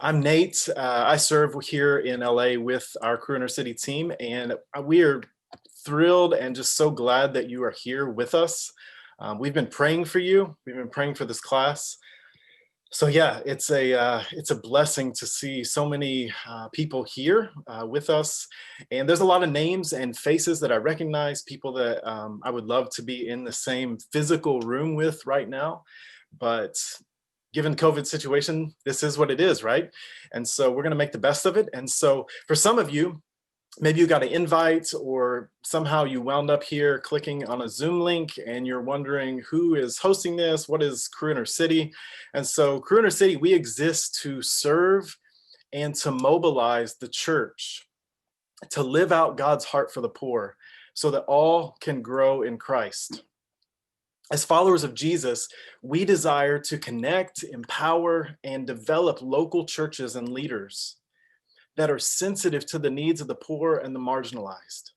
I'm Nate. I serve here in LA with our Crew in Our City team, and we are thrilled and just so glad that you are here with us. We've been praying for you. We've been praying for this class. So yeah, it's a blessing to see so many people here with us, and there's a lot of names and faces that I recognize, people that I would love to be in the same physical room with right now, but given COVID situation, this is what it is, right? And so we're going to make the best of it. And so for some of you, maybe you got an invite or somehow you wound up here clicking on a Zoom link and you're wondering who is hosting this, what is Crew in Our City? And so Crew in Our City, we exist to serve and to mobilize the church to live out God's heart for the poor so that all can grow in Christ. As followers of Jesus, we desire to connect, empower, and develop local churches and leaders that are sensitive to the needs of the poor and the marginalized.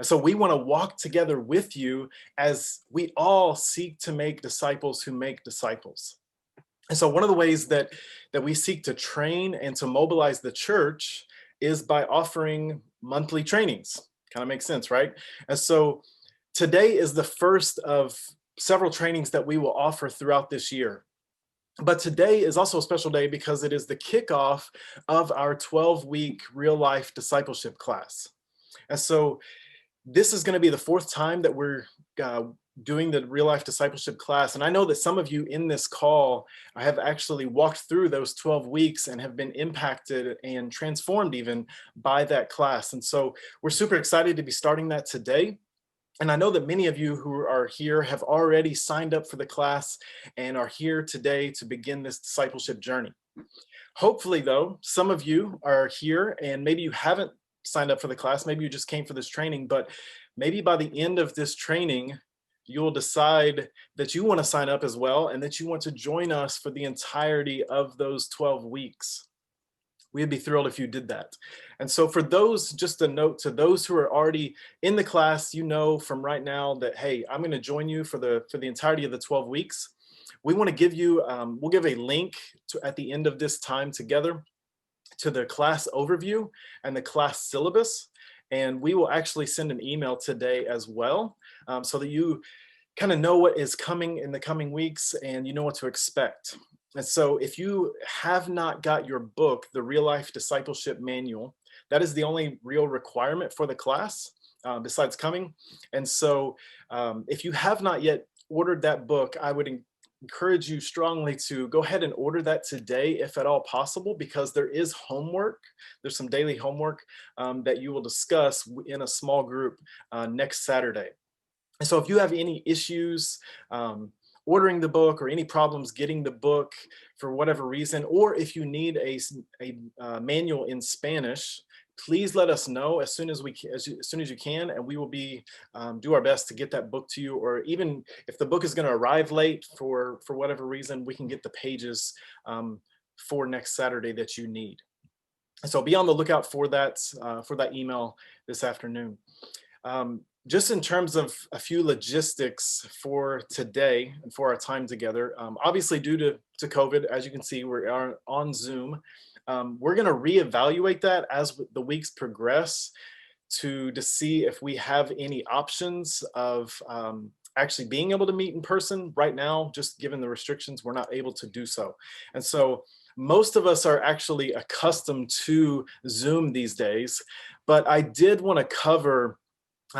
And so we want to walk together with you as we all seek to make disciples who make disciples. And so one of the ways that we seek to train and to mobilize the church is by offering monthly trainings. Kind of makes sense, right? And so today is the first of several trainings that we will offer throughout this year. But today is also a special day because it is the kickoff of our 12-week real life discipleship class. And so this is going to be the fourth time that we're doing the real life discipleship class. And I know that some of you in this call have actually walked through those 12 weeks and have been impacted and transformed even by that class. And so we're super excited to be starting that today. And I know that many of you who are here have already signed up for the class and are here today to begin this discipleship journey. Hopefully, though, some of you are here and maybe you haven't signed up for the class. Maybe you just came for this training, but maybe by the end of this training, you'll decide that you want to sign up as well and that you want to join us for the entirety of those 12 weeks. We'd be thrilled if you did that. And so for those, just a note to those who are already in the class, you know from right now that, hey, I'm going to join you for the entirety of the 12 weeks. We want to give you, we'll give a link at the end of this time together to the class overview and the class syllabus. And we will actually send an email today as well, so that you kind of know what is coming in the coming weeks and you know what to expect. And so if you have not got your book, the Real Life Discipleship Manual, that is the only real requirement for the class besides coming. And so if you have not yet ordered that book, I would encourage you strongly to go ahead and order that today, if at all possible, because there is homework. There's some daily homework that you will discuss in a small group next Saturday. And so if you have any issues ordering the book or any problems getting the book for whatever reason, or if you need a manual in Spanish, please let us know as soon as you can, and we will do our best to get that book to you. Or even if the book is going to arrive late for whatever reason, we can get the pages for next Saturday that you need. So be on the lookout for that email this afternoon. Just in terms of a few logistics for today and for our time together, obviously due to COVID, as you can see, we are on Zoom. We're going to reevaluate that as the weeks progress to see if we have any options of actually being able to meet in person. Right now, just given the restrictions, we're not able to do so. And so most of us are actually accustomed to Zoom these days, but I did want to cover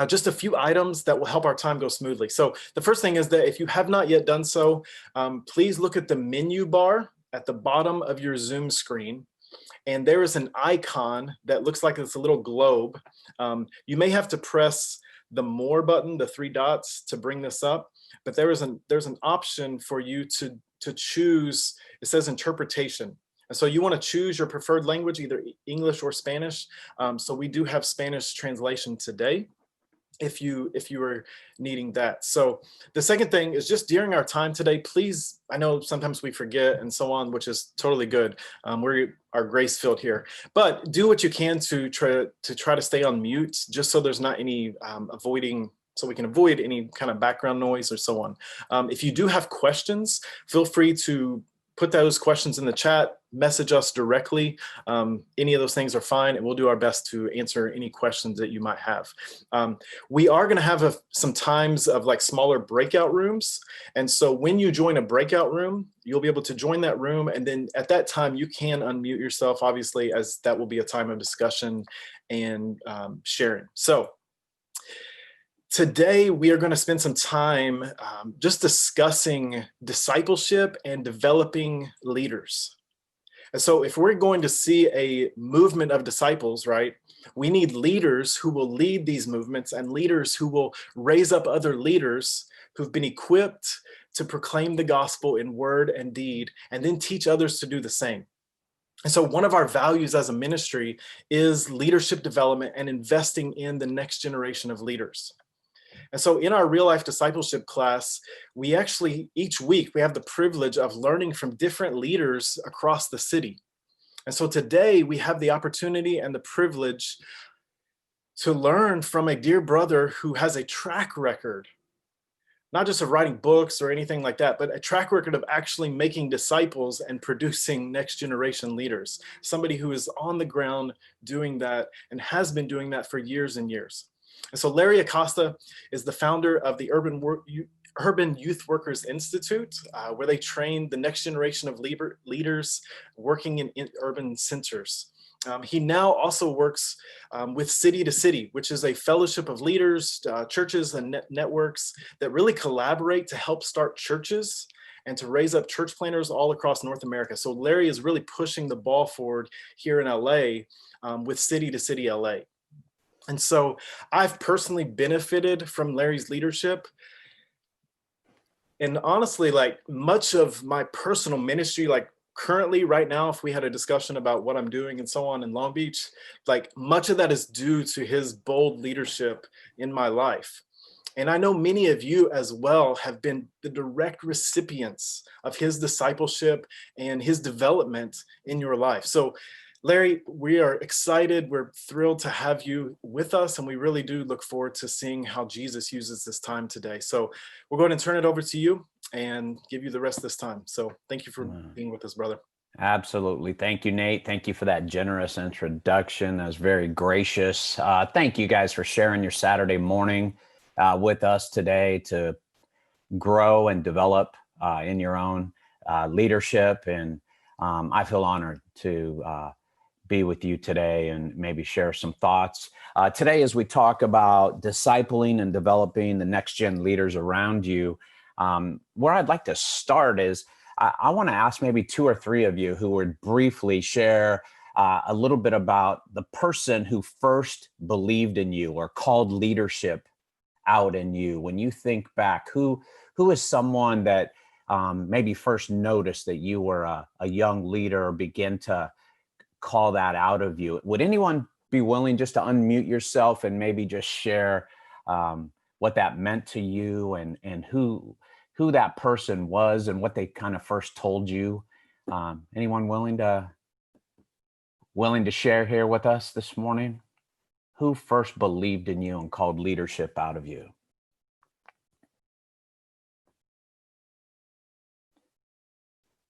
just a few items that will help our time go smoothly. So the first thing is that if you have not yet done so, please look at the menu bar at the bottom of your Zoom screen. And there is an icon that looks like it's a little globe. You may have to press the more button, the three dots, to bring this up. But there's an option for you to choose. It says interpretation. And so you want to choose your preferred language, either English or Spanish. So we do have Spanish translation today, if you are needing that. So the second thing is just during our time today, please, I know sometimes we forget and so on, which is totally good. We are grace-filled here, but do what you can to try to stay on mute, just so there's not any so we can avoid any kind of background noise or so on. If you do have questions, feel free to put those questions in the chat, message us directly. Any of those things are fine, and we'll do our best to answer any questions that you might have. We are going to have some times of like smaller breakout rooms. And so when you join a breakout room, you'll be able to join that room. And then at that time, you can unmute yourself, obviously, as that will be a time of discussion and sharing. So today, we are going to spend some time just discussing discipleship and developing leaders. And so if we're going to see a movement of disciples, right, we need leaders who will lead these movements and leaders who will raise up other leaders who've been equipped to proclaim the gospel in word and deed, and then teach others to do the same. And so one of our values as a ministry is leadership development and investing in the next generation of leaders. And so in our real life discipleship class, we actually, each week, we have the privilege of learning from different leaders across the city. And so today we have the opportunity and the privilege to learn from a dear brother who has a track record, not just of writing books or anything like that, but a track record of actually making disciples and producing next generation leaders. Somebody who is on the ground doing that and has been doing that for years and years. And so Larry Acosta is the founder of the Urban Youth Workers Institute, where they train the next generation of leaders working in urban centers. He now also works with City to City, which is a fellowship of leaders, churches, and networks that really collaborate to help start churches and to raise up church planters all across North America. So Larry is really pushing the ball forward here in LA with City to City LA. And so I've personally benefited from Larry's leadership. And honestly, like much of my personal ministry, like currently right now, if we had a discussion about what I'm doing and so on in Long Beach, like much of that is due to his bold leadership in my life. And I know many of you as well have been the direct recipients of his discipleship and his development in your life. So Larry, we are excited. We're thrilled to have you with us, and we really do look forward to seeing how Jesus uses this time today. So we're going to turn it over to you and give you the rest of this time. So thank you for being with us, brother. Absolutely. Thank you, Nate. Thank you for that generous introduction. That was very gracious. Thank you guys for sharing your Saturday morning with us today to grow and develop in your own leadership. And I feel honored to be with you today and maybe share some thoughts. Today, as we talk about discipling and developing the next gen leaders around you, where I'd like to start is I want to ask maybe two or three of you who would briefly share a little bit about the person who first believed in you or called leadership out in you. When you think back, who is someone that maybe first noticed that you were a young leader or begin to call that out of you? Would anyone be willing just to unmute yourself and maybe just share what that meant to you and who that person was and what they kind of first told you? Anyone willing to share here with us this morning? Who first believed in you and called leadership out of you?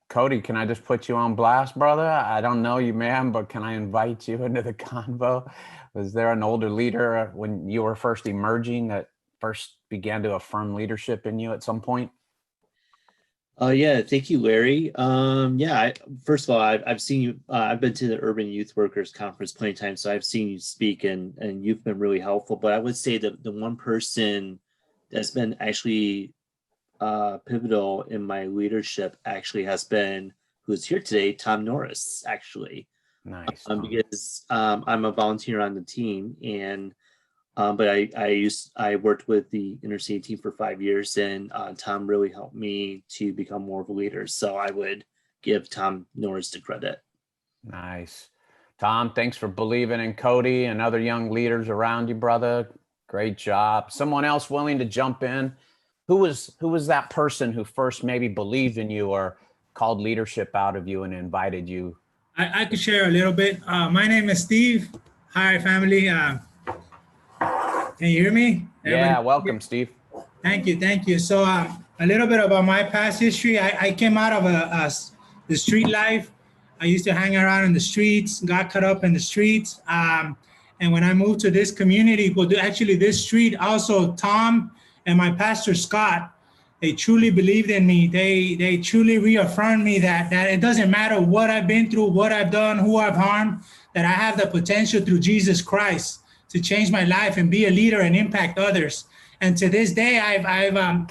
Cody, can I just put you on blast, brother? I don't know you, man, but can I invite you into the convo? Was there an older leader when you were first emerging that first began to affirm leadership in you at some point? Yeah, thank you, Larry. First of all, I've seen you. I've been to the Urban Youth Workers Conference plenty of times, so I've seen you speak, and you've been really helpful. But I would say that the one person that's been actually pivotal in my leadership actually has been, who's here today, Tom Norris, actually. Nice. Because I'm a volunteer on the team, and but I worked with the inner city team for 5 years, and Tom really helped me to become more of a leader. So I would give Tom Norris the credit. Nice. Tom, thanks for believing in Cody and other young leaders around you, brother. Great job. Someone else willing to jump in? Who was that person who first maybe believed in you or called leadership out of you and invited you? I could share a little bit. My name is Steve. Hi, family. Can you hear me? Yeah, welcome, Steve. Thank you. So a little bit about my past history. I came out of the street life. I used to hang around in the streets, got caught up in the streets. And when I moved to this community, well, actually this street, also Tom and my pastor Scott, they truly believed in me. They truly reaffirmed me that it doesn't matter what I've been through, what I've done, who I've harmed, that I have the potential through Jesus Christ to change my life and be a leader and impact others. And to this day,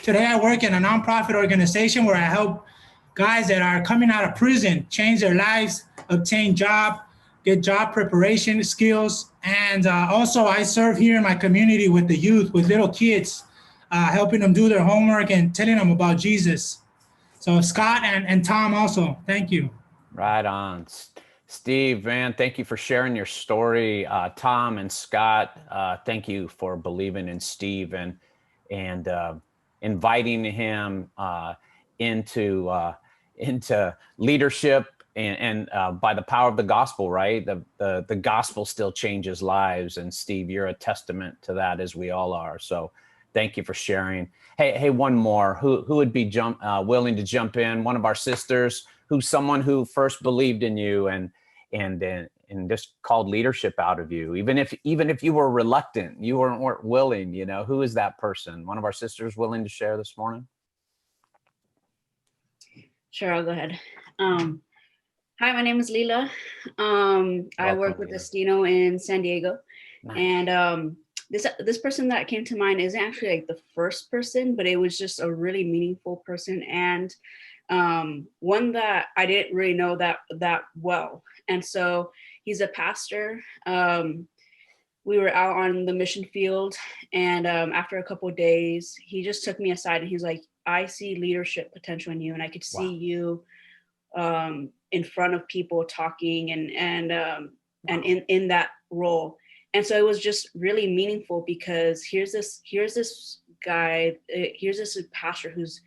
today I work in a nonprofit organization where I help guys that are coming out of prison change their lives, obtain job, get job preparation skills. And also I serve here in my community with the youth, with little kids, helping them do their homework and telling them about Jesus. So Scott and Tom also, thank you. Right on. Steve, man, thank you for sharing your story. Tom and Scott, thank you for believing in Steve and inviting him into leadership and by the power of the gospel, right? The gospel still changes lives. And Steve, you're a testament to that, as we all are. So thank you for sharing. Hey, one more. Who would be willing to jump in? One of our sisters, who's someone who first believed in you and just called leadership out of you, even if you were reluctant, you weren't willing. Who is that person? One of our sisters willing to share this morning? Sure, I'll go ahead. Hi, my name is Lila. I work with Lila. Destino in San Diego. Nice. And this person that came to mind isn't actually like the first person, but it was just a really meaningful person, and one that I didn't really know that well. And so he's a pastor. We were out on the mission field, and after a couple of days, he just took me aside and he's like, I see leadership potential in you, and I could see you in front of people talking and in that role. And so it was just really meaningful, because here's this guy, here's this pastor who's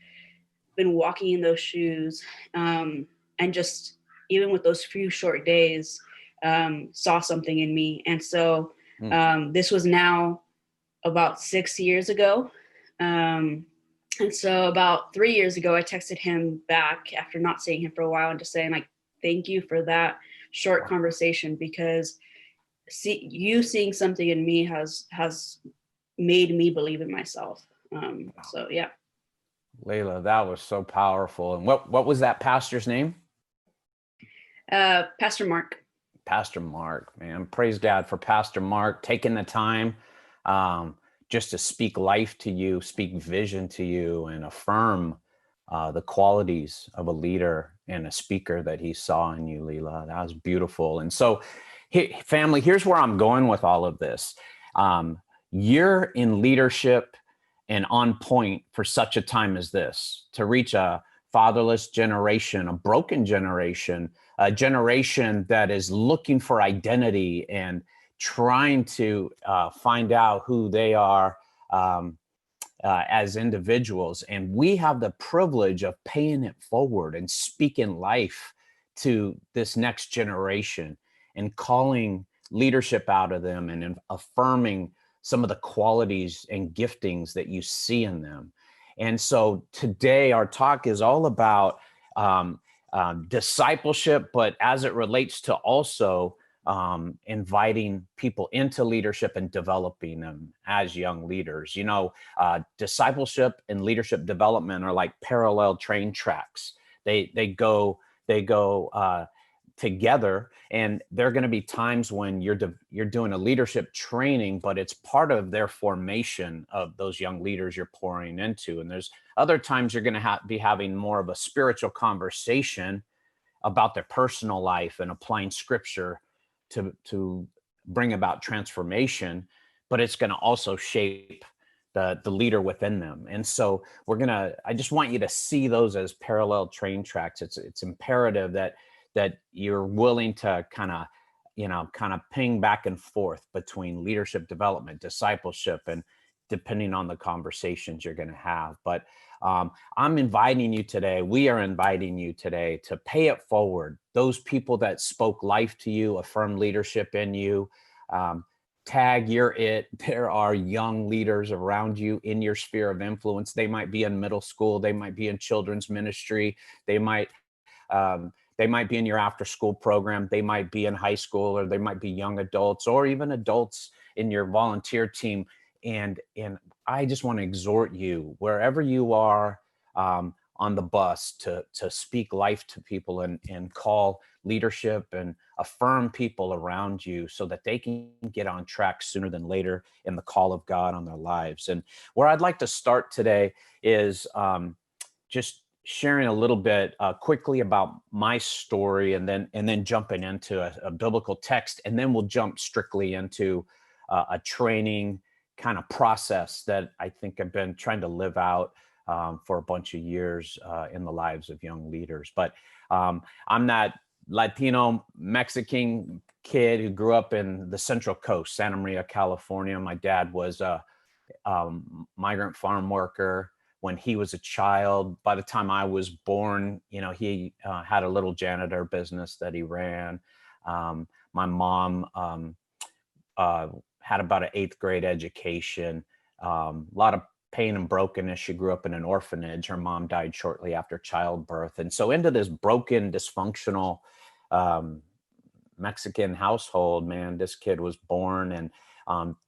been walking in those shoes, and just even with those few short days, saw something in me. And so this was now about 6 years ago. And so about 3 years ago, I texted him back after not seeing him for a while and just saying, like, thank you for that short conversation, because seeing something in me has made me believe in myself. So yeah. Layla, that was so powerful. And what was that pastor's name? Pastor Mark. Pastor Mark, man, praise God for Pastor Mark taking the time just to speak life to you, speak vision to you, and affirm the qualities of a leader and a speaker that he saw in you, Leela. That was beautiful. And so, family, here's where I'm going with all of this. You're in leadership and on point for such a time as this, to reach a fatherless generation, a broken generation, a generation that is looking for identity and trying to find out who they are as individuals. And we have the privilege of paying it forward and speaking life to this next generation and calling leadership out of them and affirming some of the qualities and giftings that you see in them. And so today our talk is all about discipleship, but as it relates to also inviting people into leadership and developing them as young leaders. Discipleship and leadership development are like parallel train tracks. They go together, and there are going to be times when you're doing a leadership training, but it's part of their formation of those young leaders you're pouring into. And there's other times you're going to be having more of a spiritual conversation about their personal life and applying scripture to bring about transformation, but it's going to also shape the leader within them. And so I just want you to see those as parallel train tracks. It's imperative that you're willing to kind of ping back and forth between leadership development, discipleship, and depending on the conversations you're going to have. But I'm inviting you today, we are inviting you today to pay it forward. Those people that spoke life to you, affirmed leadership in you, tag you're it. There are young leaders around you in your sphere of influence. They might be in middle school. They might be in children's ministry. They might They might be in your after school program. They might be in high school, or they might be young adults, or even adults in your volunteer team. And I just want to exhort you, wherever you are, on the bus, to speak life to people, and call leadership and affirm people around you so that they can get on track sooner than later in the call of God on their lives. And where I'd like to start today is just sharing a little bit quickly about my story, and then jumping into a biblical text, and then we'll jump strictly into a training kind of process that I think I've been trying to live out for a bunch of years in the lives of young leaders. But I'm that Latino Mexican kid who grew up in the Central Coast, Santa Maria, California. My dad was a migrant farm worker when he was a child. By the time I was born, he had a little janitor business that he ran. My mom had about an 8th grade education, a lot of pain and brokenness. She grew up in an orphanage. Her mom died shortly after childbirth. And so into this broken, dysfunctional Mexican household, man, this kid was born. And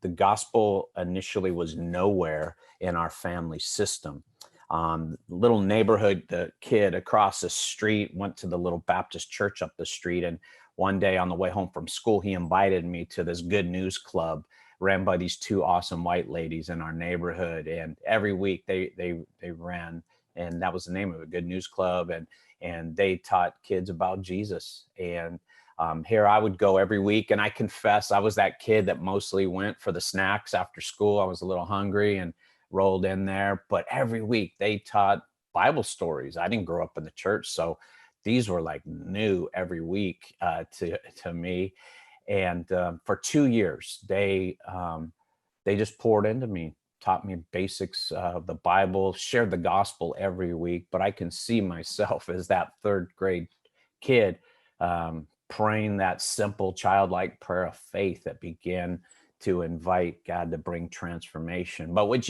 the gospel initially was nowhere in our family system. Little neighborhood, the kid across the street went to the little Baptist church up the street. And one day on the way home from school, he invited me to this good news club ran by these 2 awesome white ladies in our neighborhood. And every week they ran, and that was the name of it, Good News Club. And they taught kids about Jesus. And here I would go every week. And I confess, I was that kid that mostly went for the snacks after school. I was a little hungry and rolled in there. But every week they taught Bible stories. I didn't grow up in the church, so these were like new every week to me. And for 2 years, they just poured into me, taught me basics of the Bible, shared the gospel every week. But I can see myself as that 3rd grade kid praying that simple childlike prayer of faith that began to invite God to bring transformation. But what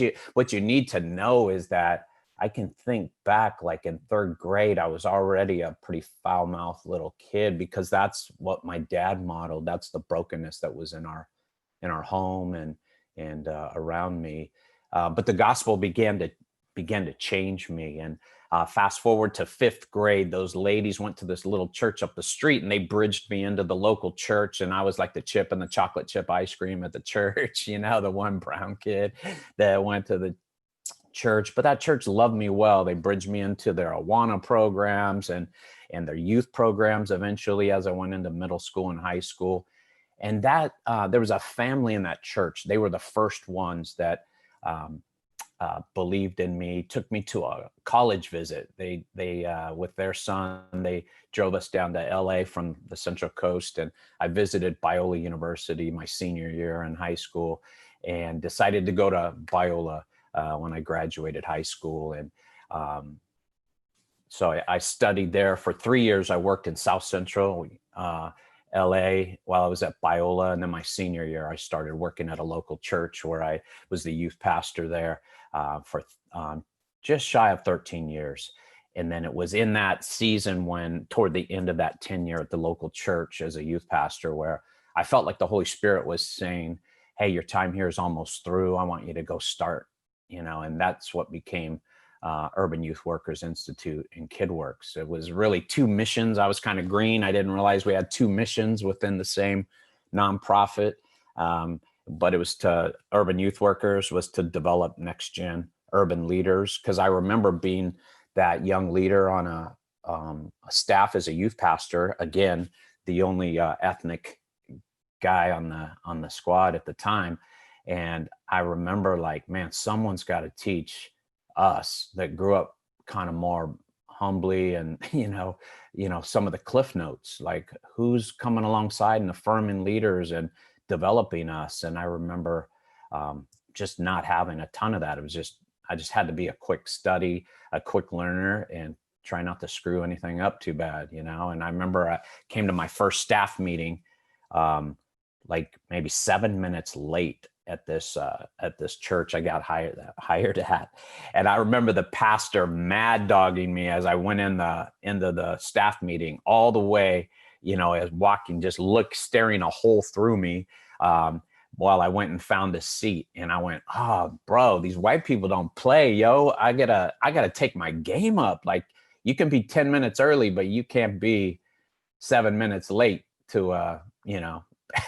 you need to know is that I can think back, like in 3rd grade, I was already a pretty foul-mouthed little kid, because that's what my dad modeled. That's the brokenness that was in our home and around me. But the gospel began to change me. And fast forward to 5th grade, those ladies went to this little church up the street, and they bridged me into the local church. And I was like the chip in the chocolate chip ice cream at the church, the one brown kid that went to the church. But that church loved me well. They bridged me into their Awana programs and their youth programs eventually as I went into middle school and high school. And that there was a family in that church. They were the first ones that believed in me, took me to a college visit. They with their son, they drove us down to LA from the Central Coast, and I visited Biola University my senior year in high school, and decided to go to Biola when I graduated high school. And so I studied there for 3 years. I worked in South Central LA while I was at Biola. And then my senior year, I started working at a local church where I was the youth pastor there for just shy of 13 years. And then it was in that season when, toward the end of that tenure at the local church as a youth pastor, where I felt like the Holy Spirit was saying, hey, your time here is almost through. I want you to go start. And that's what became Urban Youth Workers Institute and KidWorks. It was really 2 missions. I was kind of green. I didn't realize we had 2 missions within the same nonprofit. But it was to Urban Youth Workers was to develop next gen urban leaders. Because I remember being that young leader on a staff as a youth pastor. Again, the only ethnic guy on the squad at the time. And I remember like, man, someone's got to teach us that grew up kind of more humbly and, some of the cliff notes, like who's coming alongside and affirming leaders and developing us. And I remember just not having a ton of that. It was I just had to be a quick study, a quick learner, and try not to screw anything up too bad, And I remember I came to my first staff meeting like maybe 7 minutes late at this church I got hired at, and I remember the pastor mad dogging me as I went into the staff meeting all the way, as walking, just staring a hole through me, while I went and found a seat. And I went, oh, bro, these white people don't play, yo. I gotta take my game up. Like, you can be 10 minutes early, but you can't be 7 minutes late to a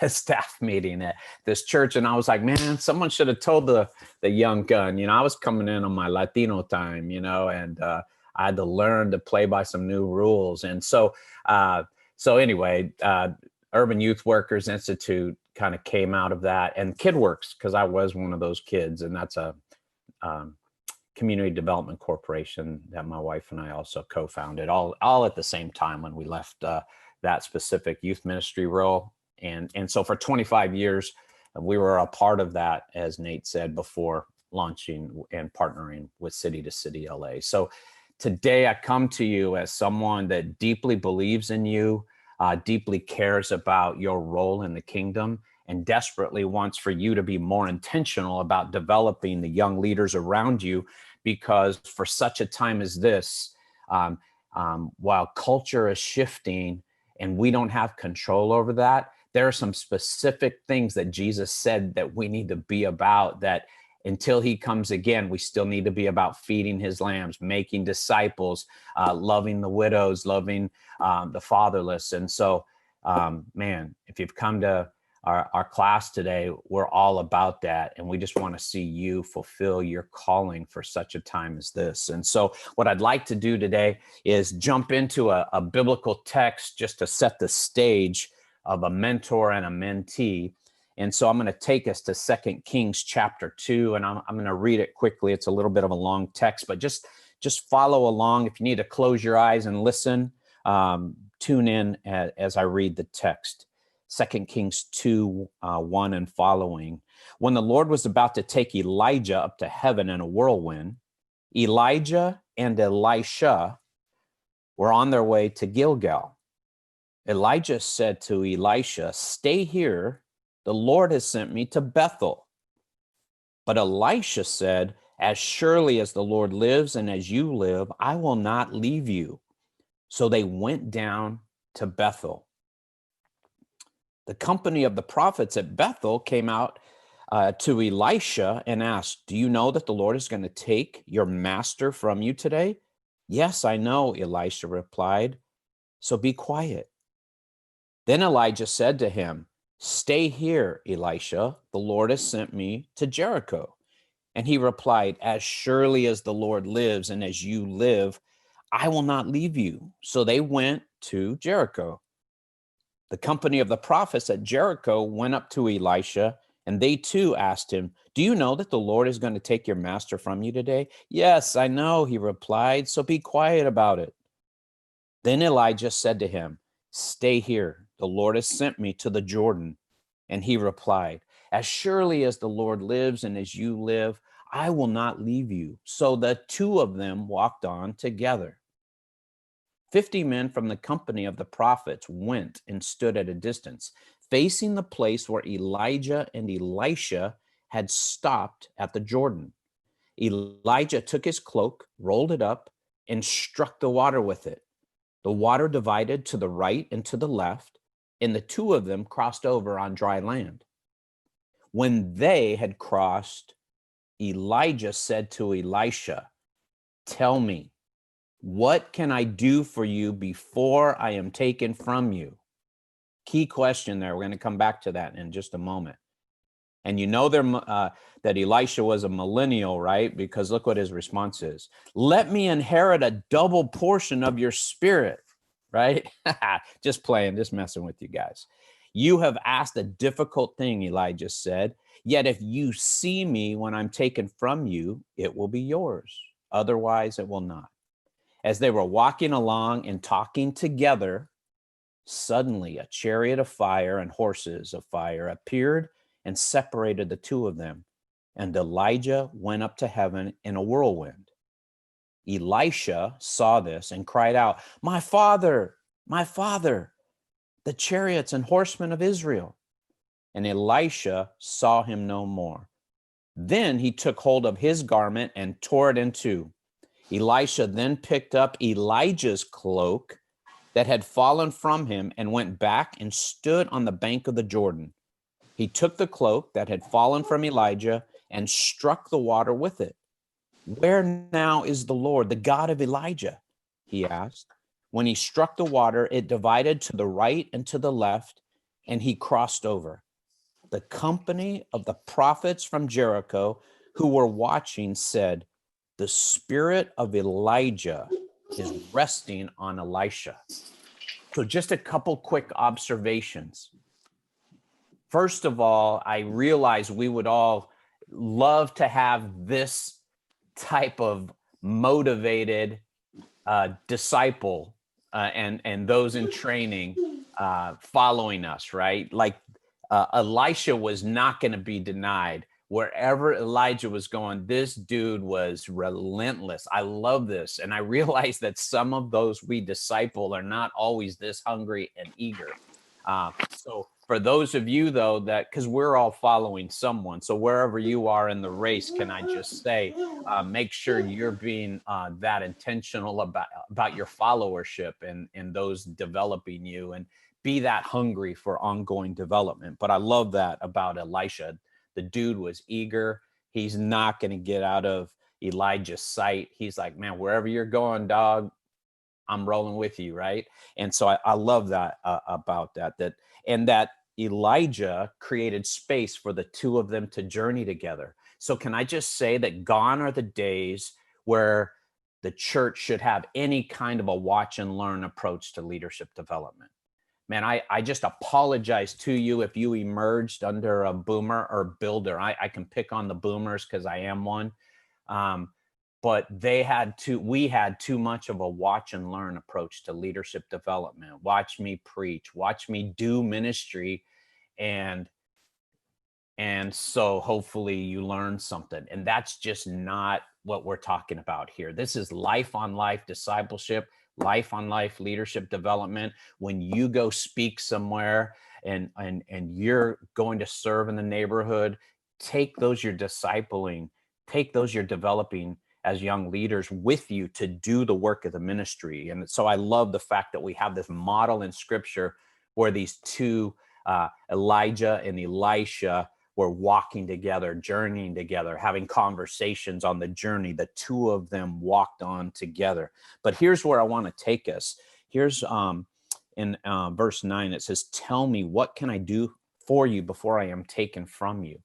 staff meeting at this church. And I was like, man, someone should have told the young gun. I was coming in on my Latino time, and I had to learn to play by some new rules. And so anyway, Urban Youth Workers Institute kind of came out of that, and KidWorks, because I was one of those kids, and that's a community development corporation that my wife and I also co-founded, all at the same time when we left that specific youth ministry role. And so for 25 years, we were a part of that, as Nate said, before launching and partnering with City to City LA. So today I come to you as someone that deeply believes in you, deeply cares about your role in the kingdom, and desperately wants for you to be more intentional about developing the young leaders around you, because for such a time as this, while culture is shifting and we don't have control over that, there are some specific things that Jesus said that we need to be about, that until he comes again, we still need to be about feeding his lambs, making disciples, loving the widows, loving the fatherless. And so, man, if you've come to our class today, we're all about that. And we just want to see you fulfill your calling for such a time as this. And so what I'd like to do today is jump into a biblical text just to set the stage of a mentor and a mentee. And so I'm going to take us to 2 Kings chapter 2, and I'm going to read it quickly. It's a little bit of a long text, but just follow along. If you need to close your eyes and listen, tune in as I read the text. 2 Kings 2, 1 and following. When the Lord was about to take Elijah up to heaven in a whirlwind, Elijah and Elisha were on their way to Gilgal. Elijah said to Elisha, "Stay here. The Lord has sent me to Bethel." But Elisha said, "As surely as the Lord lives and as you live, I will not leave you." So they went down to Bethel. The company of the prophets at Bethel came out to Elisha and asked, "Do you know that the Lord is going to take your master from you today?" "Yes, I know," Elisha replied. "So be quiet." Then Elijah said to him, "Stay here, Elisha. The Lord has sent me to Jericho." And he replied, "As surely as the Lord lives and as you live, I will not leave you." So they went to Jericho. The company of the prophets at Jericho went up to Elisha, and they too asked him, "Do you know that the Lord is going to take your master from you today?" "Yes, I know," he replied, "so be quiet about it." Then Elijah said to him, "Stay here. The Lord has sent me to the Jordan." And he replied, "As surely as the Lord lives and as you live, I will not leave you." So the two of them walked on together. 50 men from the company of the prophets went and stood at a distance, facing the place where Elijah and Elisha had stopped at the Jordan. Elijah took his cloak, rolled it up, and struck the water with it. The water divided to the right and to the left, and the two of them crossed over on dry land. When they had crossed, Elijah said to Elisha, "Tell me, what can I do for you before I am taken from you?" Key question there. We're going to come back to that in just a moment. And you know that Elisha was a millennial, right? Because look what his response is. "Let me inherit a double portion of your spirit," right? Just playing, just messing with you guys. "You have asked a difficult thing," Elijah said. "Yet if you see me when I'm taken from you, it will be yours. Otherwise, it will not." As they were walking along and talking together, suddenly a chariot of fire and horses of fire appeared and separated the two of them. And Elijah went up to heaven in a whirlwind. Elisha saw this and cried out, my father, the chariots and horsemen of Israel." and Elisha saw him no more. Then he took hold of his garment and tore it in two. Elisha then picked up Elijah's cloak that had fallen from him and went back and stood on the bank of the Jordan. He took the cloak that had fallen from Elijah and struck the water with it. Where now is the Lord, the God of Elijah? He asked. When he struck the water, it divided to the right and to the left, and he crossed over. The company of the prophets from Jericho who were watching said, the spirit of Elijah is resting on Elisha. So just a couple quick observations. First of all, I realize we would all love to have this type of motivated disciple and those in training following us, right? Like Elisha was not going to be denied. Wherever Elijah was going, this dude was relentless. I love this. And I realize that some of those we disciple are not always this hungry and eager. So for those of you, though, that because we're all following someone, so wherever you are in the race, can I just say, make sure you're being that intentional about your followership and those developing you, and be that hungry for ongoing development. But I love that about Elisha. The dude was eager. He's not going to get out of Elijah's sight. He's like, man, wherever you're going, dog, I'm rolling with you, right? And so I love that about that Elijah created space for the two of them to journey together. So can I just say that gone are the days where the church should have any kind of a watch and learn approach to leadership development. Man, I just apologize to you if you emerged under a boomer or builder. I can pick on the boomers because I am one. But we had too much of a watch and learn approach to leadership development. Watch me preach, watch me do ministry. And so hopefully you learn something. And that's just not what we're talking about here. This is life on life discipleship, life on life leadership development. When you go speak somewhere and you're going to serve in the neighborhood, take those you're discipling, take those you're developing as young leaders with you to do the work of the ministry. And so I love the fact that we have this model in scripture where these two, Elijah and Elisha, were walking together, journeying together, having conversations on the journey. The two of them walked on together. But here's where I want to take us. Here's in verse 9, it says, tell me, what can I do for you before I am taken from you?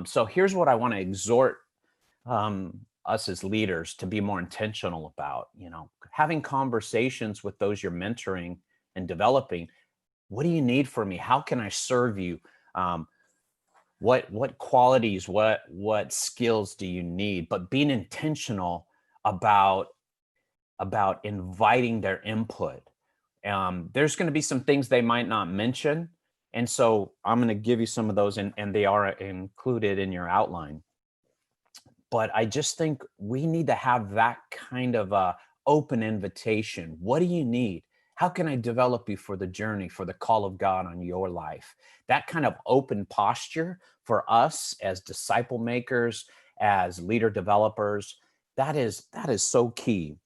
So here's what I want to exhort us as leaders to be more intentional about, having conversations with those you're mentoring and developing. What do you need from me? How can I serve you? What qualities, what skills do you need? But being intentional about inviting their input. There's going to be some things they might not mention. And so I'm going to give you some of those, and they are included in your outline. But I just think we need to have that kind of a open invitation. What do you need? How can I develop you for the journey, for the call of God on your life? That kind of open posture for us as disciple makers, as leader developers, that is so key.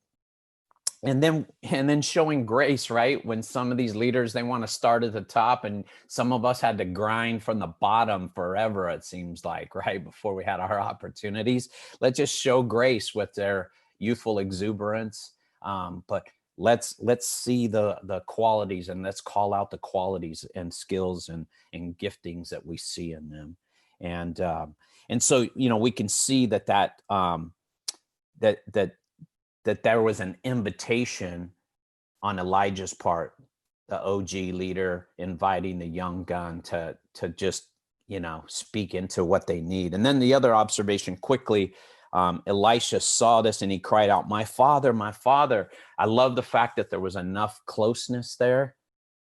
And then showing grace, right? When some of these leaders, they want to start at the top, and some of us had to grind from the bottom forever, it seems like, right? Before we had our opportunities. Let's just show grace with their youthful exuberance. But let's see the qualities, and let's call out the qualities and skills and giftings that we see in them. And so, we can see that there was an invitation on Elijah's part, the OG leader inviting the young gun to just, speak into what they need. And then the other observation quickly, Elisha saw this and he cried out, my father, my father. I love the fact that there was enough closeness there,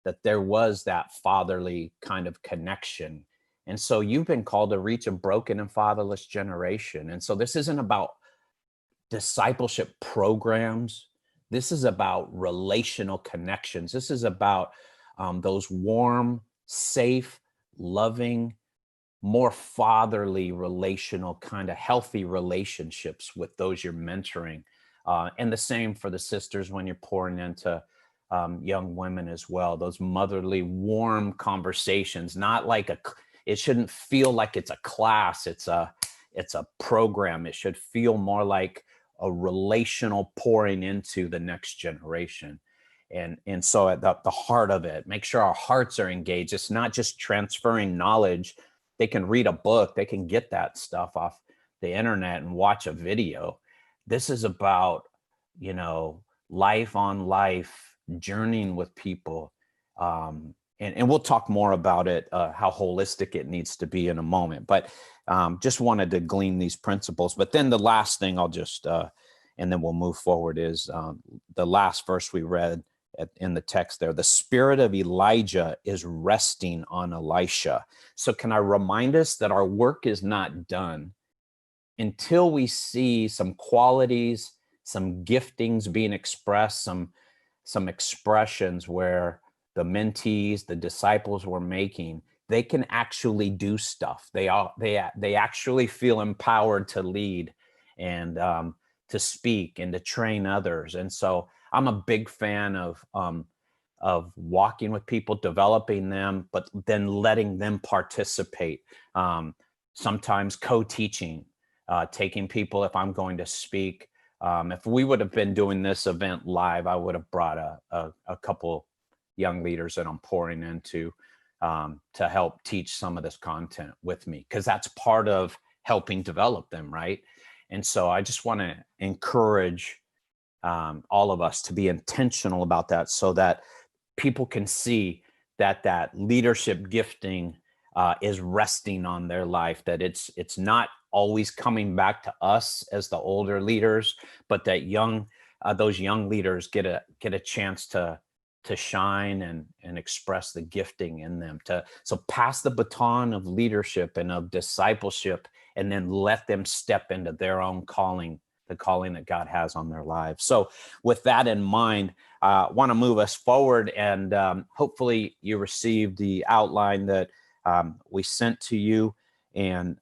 that there was that fatherly kind of connection. And so you've been called to reach a broken and fatherless generation. And so this isn't about discipleship programs. This is about relational connections. This is about those warm, safe, loving, more fatherly relational, kind of healthy relationships with those you're mentoring. And the same for the sisters when you're pouring into young women as well. Those motherly, warm conversations, not like it shouldn't feel like it's a class. It's a program. It should feel more like a relational pouring into the next generation. And so at the heart of it, make sure our hearts are engaged. It's not just transferring knowledge. They can read a book. They can get that stuff off the internet and watch a video. This is about, life on life, journeying with people. And we'll talk more about it, how holistic it needs to be in a moment. But just wanted to glean these principles. But then the last thing I'll just, and then we'll move forward, is the last verse we read in the text there. The spirit of Elijah is resting on Elisha. So can I remind us that our work is not done until we see some qualities, some giftings being expressed, some expressions where the mentees, the disciples we're making, they can actually do stuff. They actually feel empowered to lead and to speak and to train others. And so I'm a big fan of walking with people, developing them, but then letting them participate. Sometimes co-teaching, taking people, if I'm going to speak. If we would have been doing this event live, I would have brought a couple young leaders that I'm pouring into to help teach some of this content with me, because that's part of helping develop them, right? And so I just want to encourage all of us to be intentional about that, so that people can see that leadership gifting is resting on their life, that it's not always coming back to us as the older leaders, but that those young leaders get a chance to shine and express the gifting in them. So pass the baton of leadership and of discipleship, and then let them step into their own calling, the calling that God has on their lives. So with that in mind, I want to move us forward, and hopefully you received the outline that we sent to you. And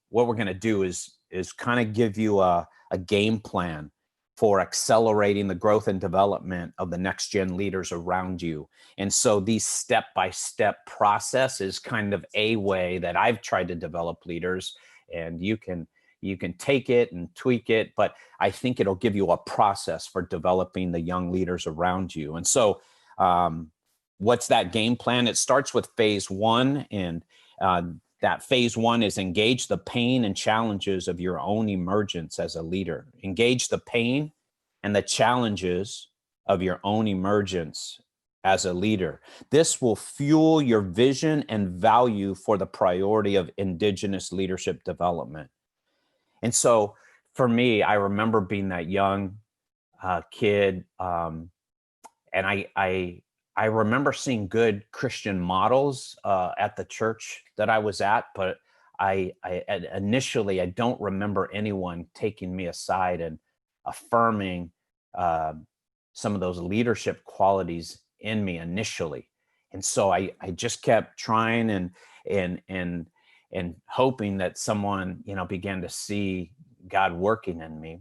what we're going to do is kind of give you a game plan for accelerating the growth and development of the next gen leaders around you. And so these step-by-step process is kind of a way that I've tried to develop leaders, and you can take it and tweak it, but I think it'll give you a process for developing the young leaders around you. And so what's that game plan? It starts with phase one, and that phase one is engage the pain and challenges of your own emergence as a leader. Engage the pain and the challenges of your own emergence as a leader. This will fuel your vision and value for the priority of Indigenous leadership development. And so for me, I remember being that young kid, and I remember seeing good Christian models at the church that I was at, but initially I don't remember anyone taking me aside and affirming some of those leadership qualities in me initially. And so I just kept trying and hoping that someone, began to see God working in me.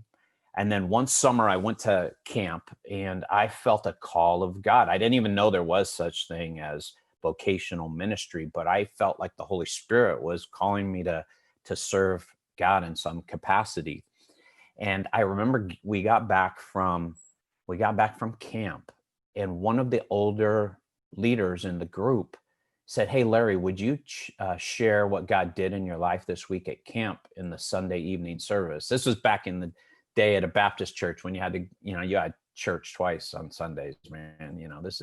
And then one summer I went to camp, and I felt a call of God. I didn't even know there was such thing as vocational ministry, but I felt like the Holy Spirit was calling me to serve God in some capacity. And I remember we got back from camp, and one of the older leaders in the group said, "Hey, Larry, would you share what God did in your life this week at camp in the Sunday evening service?" This was back in the day at a Baptist church when you had to, you had church twice on Sundays, man. This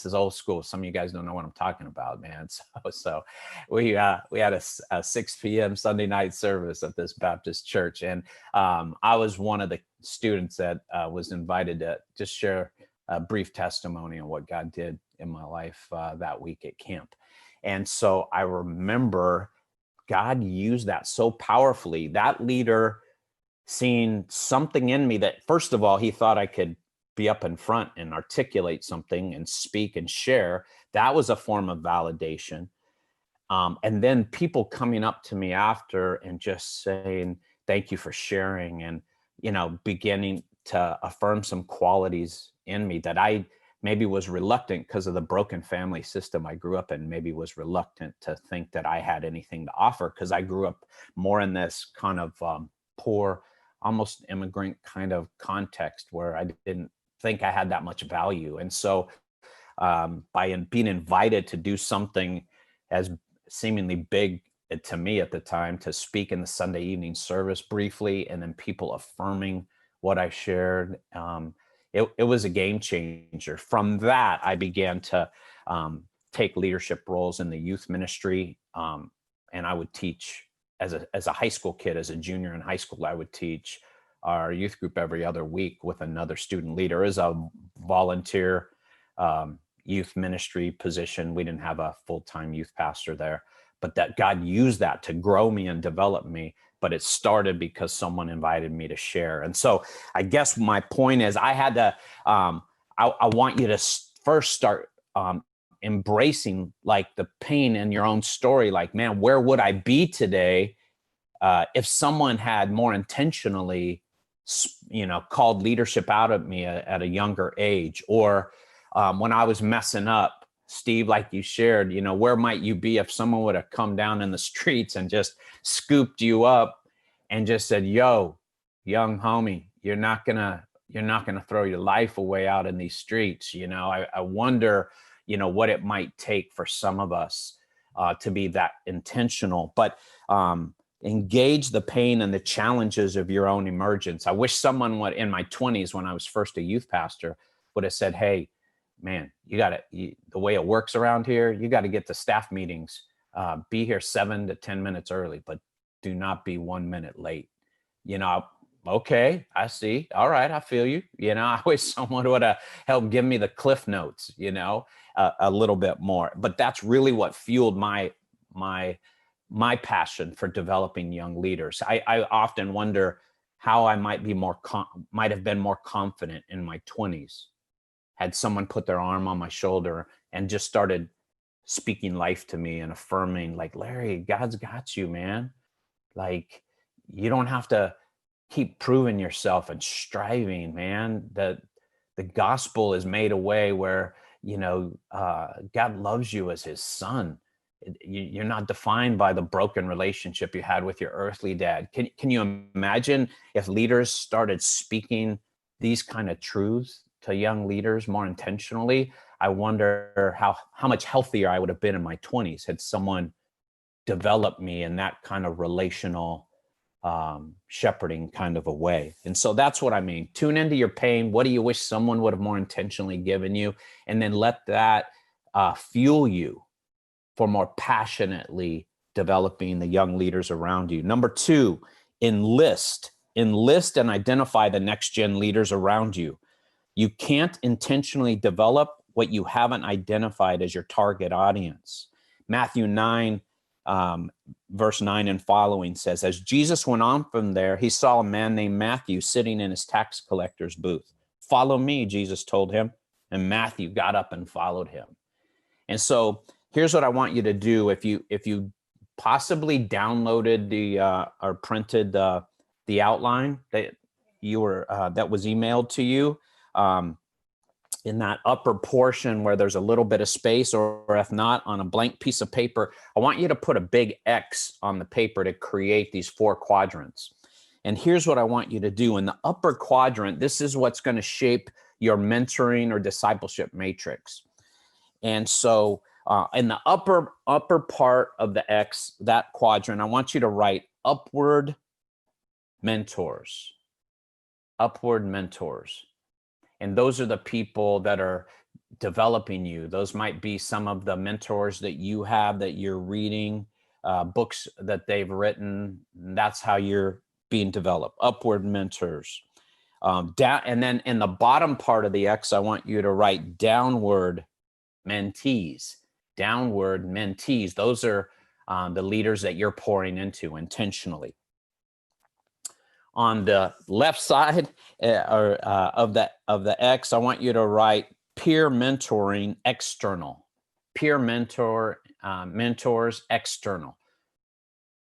is old school. Some of you guys don't know what I'm talking about, man. So we had a 6 p.m. Sunday night service at this Baptist church, and I was one of the students that was invited to just share a brief testimony on what God did in my life that week at camp. And so I remember God used that so powerfully. That leader seeing something in me that, first of all, he thought I could be up in front and articulate something and speak and share. That was a form of validation. And then people coming up to me after and just saying, thank you for sharing, and, beginning to affirm some qualities in me that I maybe was reluctant, because of the broken family system I grew up in, maybe was reluctant to think that I had anything to offer, because I grew up more in this kind of poor, almost immigrant kind of context where I didn't think I had that much value. And so by being invited to do something as seemingly big to me at the time, to speak in the Sunday evening service briefly, and then people affirming what I shared, it was a game changer. From that, I began to take leadership roles in the youth ministry, and I would teach as a high school kid, as a junior in high school. I would teach our youth group every other week with another student leader as a volunteer youth ministry position. We didn't have a full-time youth pastor there, but that God used that to grow me and develop me. But it started because someone invited me to share. And so I guess my point is, I had to, I want you to first start embracing like the pain in your own story. Like, man, where would I be today if someone had more intentionally, called leadership out of me at a younger age? Or when I was messing up, Steve, like you shared, where might you be if someone would have come down in the streets and just scooped you up and just said, yo, young homie, you're not gonna throw your life away out in these streets. I wonder, what it might take for some of us to be that intentional. But engage the pain and the challenges of your own emergence. I wish someone would, in my 20s, when I was first a youth pastor, would have said, hey, man, the way it works around here, you got to get to staff meetings, be here 7 to 10 minutes early, but do not be 1 minute late. Okay, I see. All right, I feel you. I wish someone would have helped give me the cliff notes, a little bit more. But that's really what fueled my passion for developing young leaders. I often wonder how I might have been more confident in my 20s had someone put their arm on my shoulder and just started speaking life to me and affirming, like, Larry, God's got you, man. Like, you don't have to keep proving yourself and striving, man. The gospel is made a way where, God loves you as his son. You're not defined by the broken relationship you had with your earthly dad. Can you imagine if leaders started speaking these kind of truths to young leaders more intentionally? I wonder how much healthier I would have been in my 20s had someone developed me in that kind of relational shepherding kind of a way. And so that's what I mean. Tune into your pain. What do you wish someone would have more intentionally given you? And then let that fuel you for more passionately developing the young leaders around you. Number 2, enlist and identify the next gen leaders around you. You can't intentionally develop what you haven't identified as your target audience. Matthew 9, verse 9 and following says, as Jesus went on from there, he saw a man named Matthew sitting in his tax collector's booth. Follow me, Jesus told him. And Matthew got up and followed him. And so here's what I want you to do. If you possibly downloaded or printed the outline that that was emailed to you, in that upper portion where there's a little bit of space, or if not, on a blank piece of paper, I want you to put a big X on the paper to create these 4 quadrants. And here's what I want you to do. In the upper quadrant, this is what's going to shape your mentoring or discipleship matrix. And so in the upper part of the X, that quadrant, I want you to write upward mentors. Upward mentors. And those are the people that are developing you. Those might be some of the mentors that you have, that you're reading, books that they've written. That's how you're being developed. Upward mentors. Down, and then in the bottom part of the X, I want you to write downward mentees. Downward mentees. Those are the leaders that you're pouring into intentionally. On the left side of the X, I want you to write peer mentoring external. Peer mentor mentors external.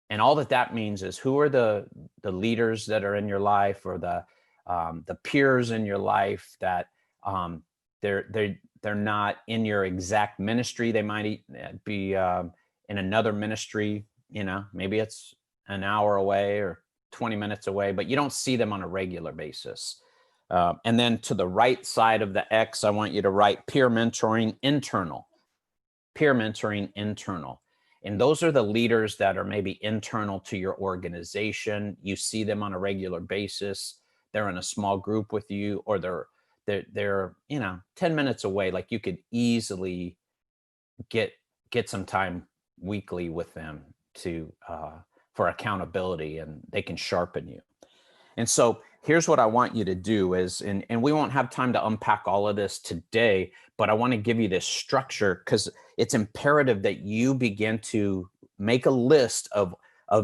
And all that means is, who are the leaders that are in your life, or the peers in your life that they're not in your exact ministry. They might be in another ministry, maybe it's an hour away or 20 minutes away, but you don't see them on a regular basis. And then to the right side of the X, I want you to write peer mentoring internal. Peer mentoring internal. And those are the leaders that are maybe internal to your organization. You see them on a regular basis. They're in a small group with you, or they're 10 minutes away. Like, you could easily get some time weekly with them to for accountability, and they can sharpen you. And so here's what I want you to do is, and we won't have time to unpack all of this today, but I want to give you this structure, because it's imperative that you begin to make a list of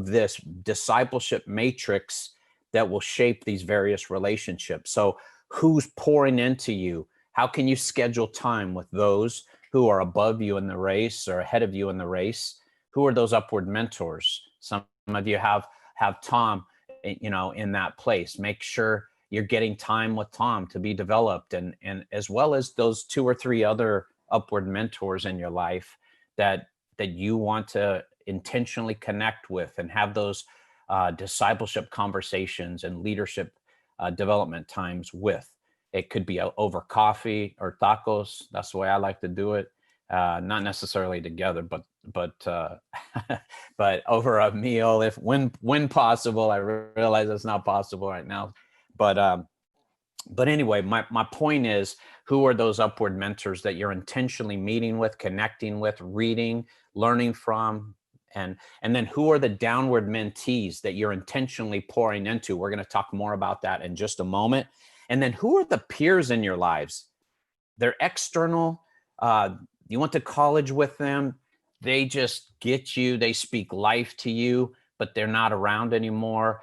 this discipleship matrix that will shape these various relationships. So who's pouring into you? How can you schedule time with those who are above you in the race or ahead of you in the race? Who are those upward mentors? Some of you have Tom, in that place. Make sure you're getting time with Tom to be developed, and as well as those 2 or 3 other upward mentors in your life that you want to intentionally connect with and have those discipleship conversations and leadership development times with. It could be over coffee or tacos. That's the way I like to do it. Not necessarily together, but but over a meal, when possible. I realize it's not possible right now, but anyway, my point is, who are those upward mentors that you're intentionally meeting with, connecting with, reading, learning from, and then who are the downward mentees that you're intentionally pouring into? We're going to talk more about that in just a moment. And then who are the peers in your lives? They're external. You went to college with them. They just get you. They speak life to you, but they're not around anymore.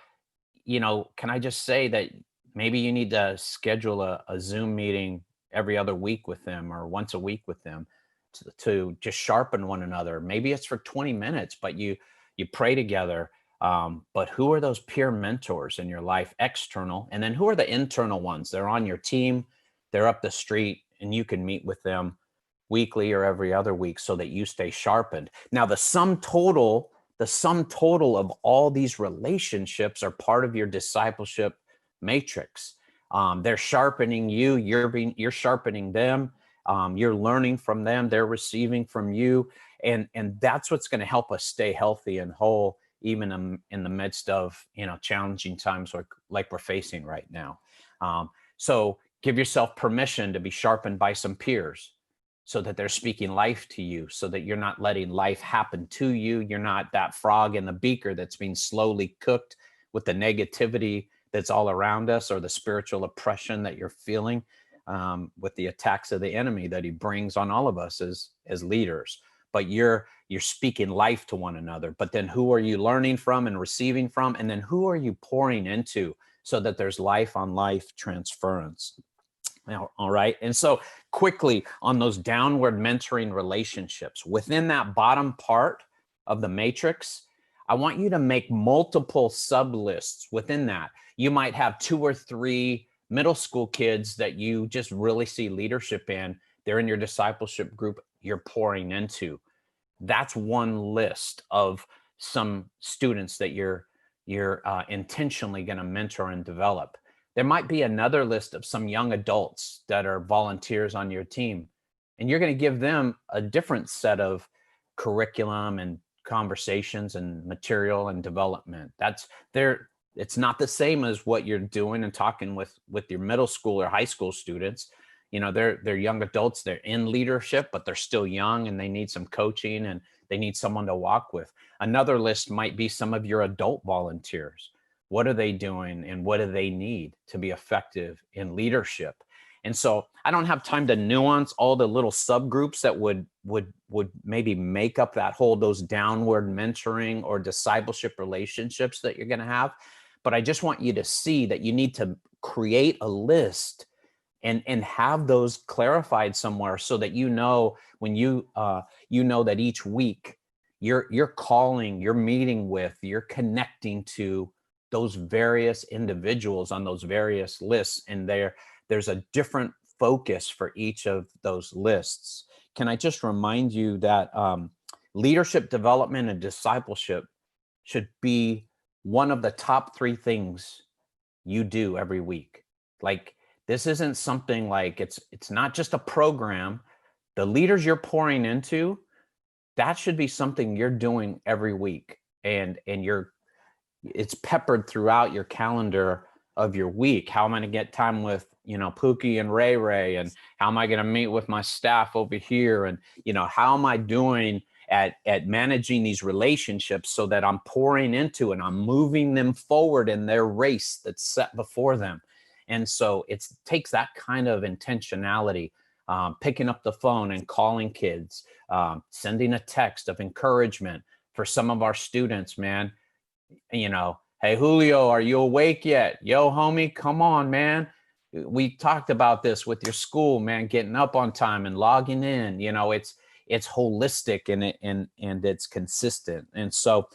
Can I just say that maybe you need to schedule a Zoom meeting every other week with them, or once a week with them, to just sharpen one another. Maybe it's for 20 minutes, but you pray together. But who are those peer mentors in your life, external? And then who are the internal ones? They're on your team, they're up the street, and you can meet with them weekly or every other week so that you stay sharpened. Now, the sum total of all these relationships are part of your discipleship matrix. They're sharpening you, you're sharpening them, you're learning from them, they're receiving from you. And that's what's going to help us stay healthy and whole, even in the midst of challenging times like we're facing right now. So give yourself permission to be sharpened by some peers, so that they're speaking life to you, so that you're not letting life happen to you. You're not that frog in the beaker that's being slowly cooked with the negativity that's all around us, or the spiritual oppression that you're feeling with the attacks of the enemy that he brings on all of us as leaders. But you're speaking life to one another. But then who are you learning from and receiving from? And then who are you pouring into, so that there's life on life transference? Now, all right. And so quickly on those downward mentoring relationships, within that bottom part of the matrix, I want you to make multiple sub lists within that. You might have 2 or 3 middle school kids that you just really see leadership in. They're in your discipleship group you're pouring into. That's one list of some students that you're intentionally going to mentor and develop. There might be another list of some young adults that are volunteers on your team, and you're going to give them a different set of curriculum and conversations and material and development. It's not the same as what you're doing and talking with your middle school or high school students. They're young adults, they're in leadership, but they're still young and they need some coaching and they need someone to walk with. Another list might be some of your adult volunteers. What are they doing and what do they need to be effective in leadership? And so I don't have time to nuance all the little subgroups that would maybe make up those downward mentoring or discipleship relationships that you're going to have. But I just want you to see that you need to create a list and have those clarified somewhere so that you know when you know that each week you're calling, you're meeting with, you're connecting to those various individuals on those various lists, and there's a different focus for each of those lists. Can I just remind you that leadership development and discipleship should be one of the top 3 things you do every week. Like, this isn't something like it's not just a program. The leaders you're pouring into, that should be something you're doing every week, and it's peppered throughout your calendar of your week. How am I going to get time with, Pookie and Ray Ray, and how am I going to meet with my staff over here, and how am I doing at managing these relationships so that I'm pouring into and I'm moving them forward in their race that's set before them. And so it takes that kind of intentionality, picking up the phone and calling kids, sending a text of encouragement for some of our students, man. Hey, Julio, are you awake yet? Yo, homie, come on, man. We talked about this with your school, man, getting up on time and logging in. It's holistic and it's consistent. And so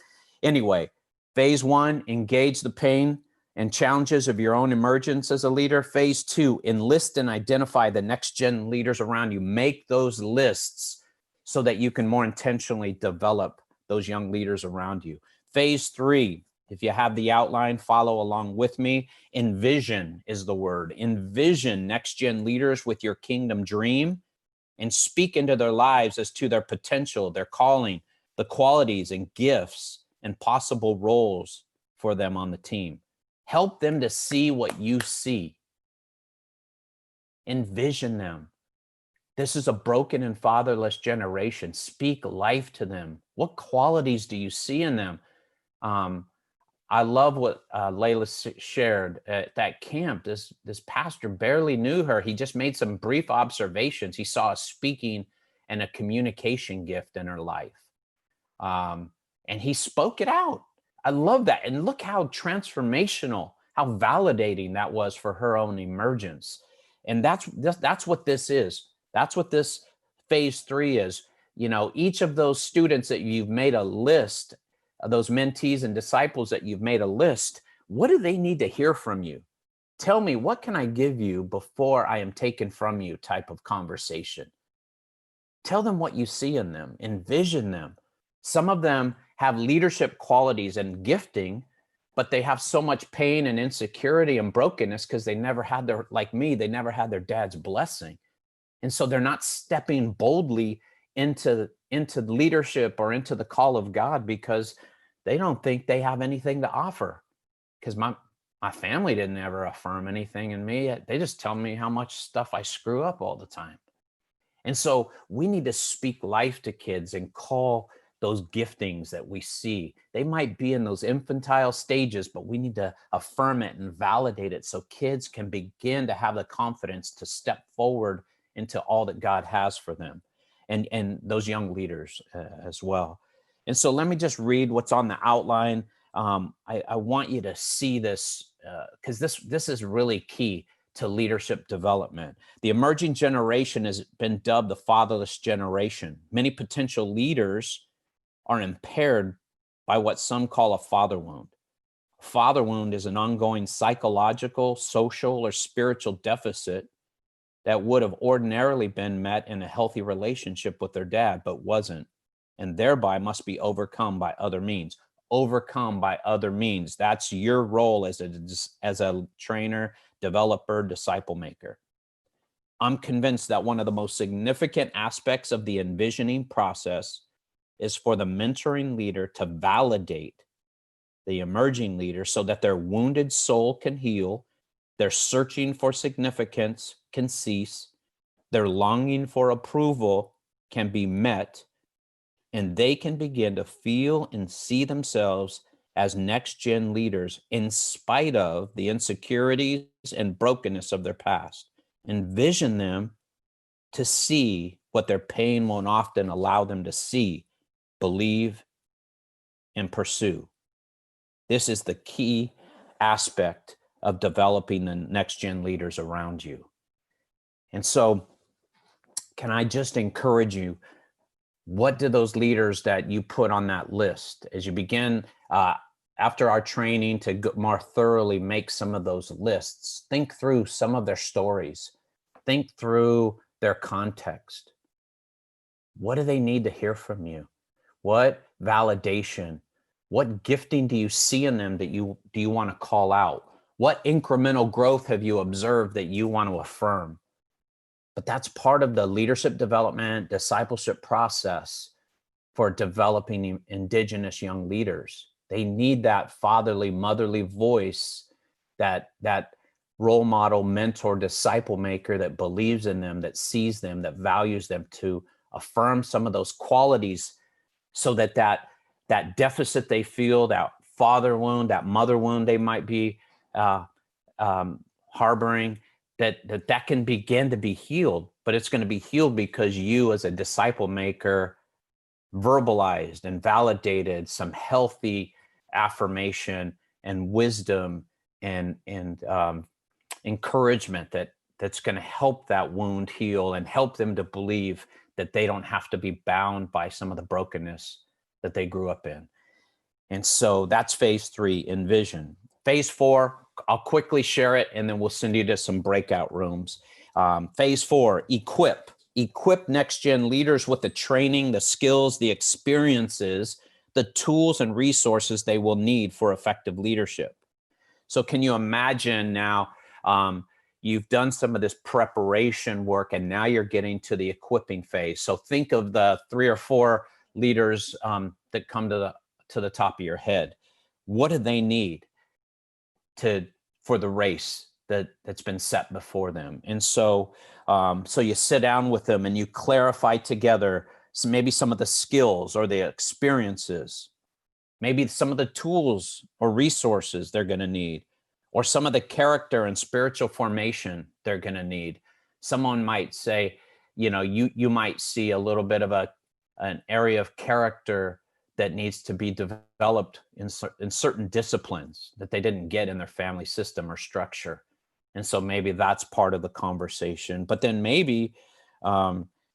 anyway, phase 1, engage the pain and challenges of your own emergence as a leader. Phase 2, enlist and identify the next gen leaders around you. Make those lists so that you can more intentionally develop those young leaders around you. Phase 3, if you have the outline, follow along with me. Envision is the word. Envision next gen leaders with your kingdom dream and speak into their lives as to their potential, their calling, the qualities and gifts and possible roles for them on the team. Help them to see what you see. Envision them. This is a broken and fatherless generation. Speak life to them. What qualities do you see in them? I love what Layla shared at that camp. This pastor barely knew her. He just made some brief observations. He saw a speaking and a communication gift in her life. And he spoke it out. I love that. And look how transformational, how validating that was for her own emergence. And that's what this is. That's what this phase 3 is. Each of those students that you've made a list, those mentees and disciples that you've made a list, what do they need to hear from you? Tell me, what can I give you before I am taken from you type of conversation. Tell them what you see in them, envision them. Some of them have leadership qualities and gifting, but they have so much pain and insecurity and brokenness because they never had they never had their dad's blessing. And so they're not stepping boldly into leadership or into the call of God because they don't think they have anything to offer. Because my family didn't ever affirm anything in me. They just tell me how much stuff I screw up all the time. And so we need to speak life to kids and call those giftings that we see. They might be in those infantile stages, but we need to affirm it and validate it so kids can begin to have the confidence to step forward into all that God has for them, and those young leaders as well. And so let me just read what's on the outline. I want you to see this because this is really key to leadership development. The emerging generation has been dubbed the fatherless generation. Many potential leaders are impaired by what some call a father wound. A father wound is an ongoing psychological, social, or spiritual deficit that would have ordinarily been met in a healthy relationship with their dad, but wasn't, and thereby must be overcome by other means. Overcome by other means. That's your role as a trainer, developer, disciple maker. I'm convinced that one of the most significant aspects of the envisioning process is for the mentoring leader to validate the emerging leader so that their wounded soul can heal, their searching for significance can cease, their longing for approval can be met, and they can begin to feel and see themselves as next-gen leaders in spite of the insecurities and brokenness of their past. Envision them to see what their pain won't often allow them to see, believe, and pursue. This is the key aspect of developing the next-gen leaders around you. And so can I just encourage you, what do those leaders that you put on that list as you begin after our training to more thoroughly make some of those lists, think through some of their stories, think through their context. What do they need to hear from you? What validation, what gifting do you see in them that do you want to call out? What incremental growth have you observed that you want to affirm? But that's part of the leadership development, discipleship process for developing Indigenous young leaders. They need that fatherly, motherly voice, that role model, mentor, disciple maker that believes in them, that sees them, that values them, to affirm some of those qualities so that deficit they feel, that father wound, that mother wound they might be harboring, that can begin to be healed. But it's going to be healed because you, as a disciple maker, verbalized and validated some healthy affirmation and wisdom and encouragement that's going to help that wound heal and help them to believe that they don't have to be bound by some of the brokenness that they grew up in. And so that's phase 3, envision. Phase 4, I'll quickly share it and then we'll send you to some breakout rooms. Phase 4, equip. Equip next-gen leaders with the training, the skills, the experiences, the tools and resources they will need for effective leadership. So can you imagine now, you've done some of this preparation work and now you're getting to the equipping phase. So think of the 3 or 4 leaders that come to the top of your head. What do they need for the race that's been set before them? And so you sit down with them and you clarify together maybe some of the skills or the experiences, maybe some of the tools or resources they're going to need, or some of the character and spiritual formation they're going to need. Someone might say, you might see a little bit of an area of character that needs to be developed in certain disciplines that they didn't get in their family system or structure. And so maybe that's part of the conversation. But then maybe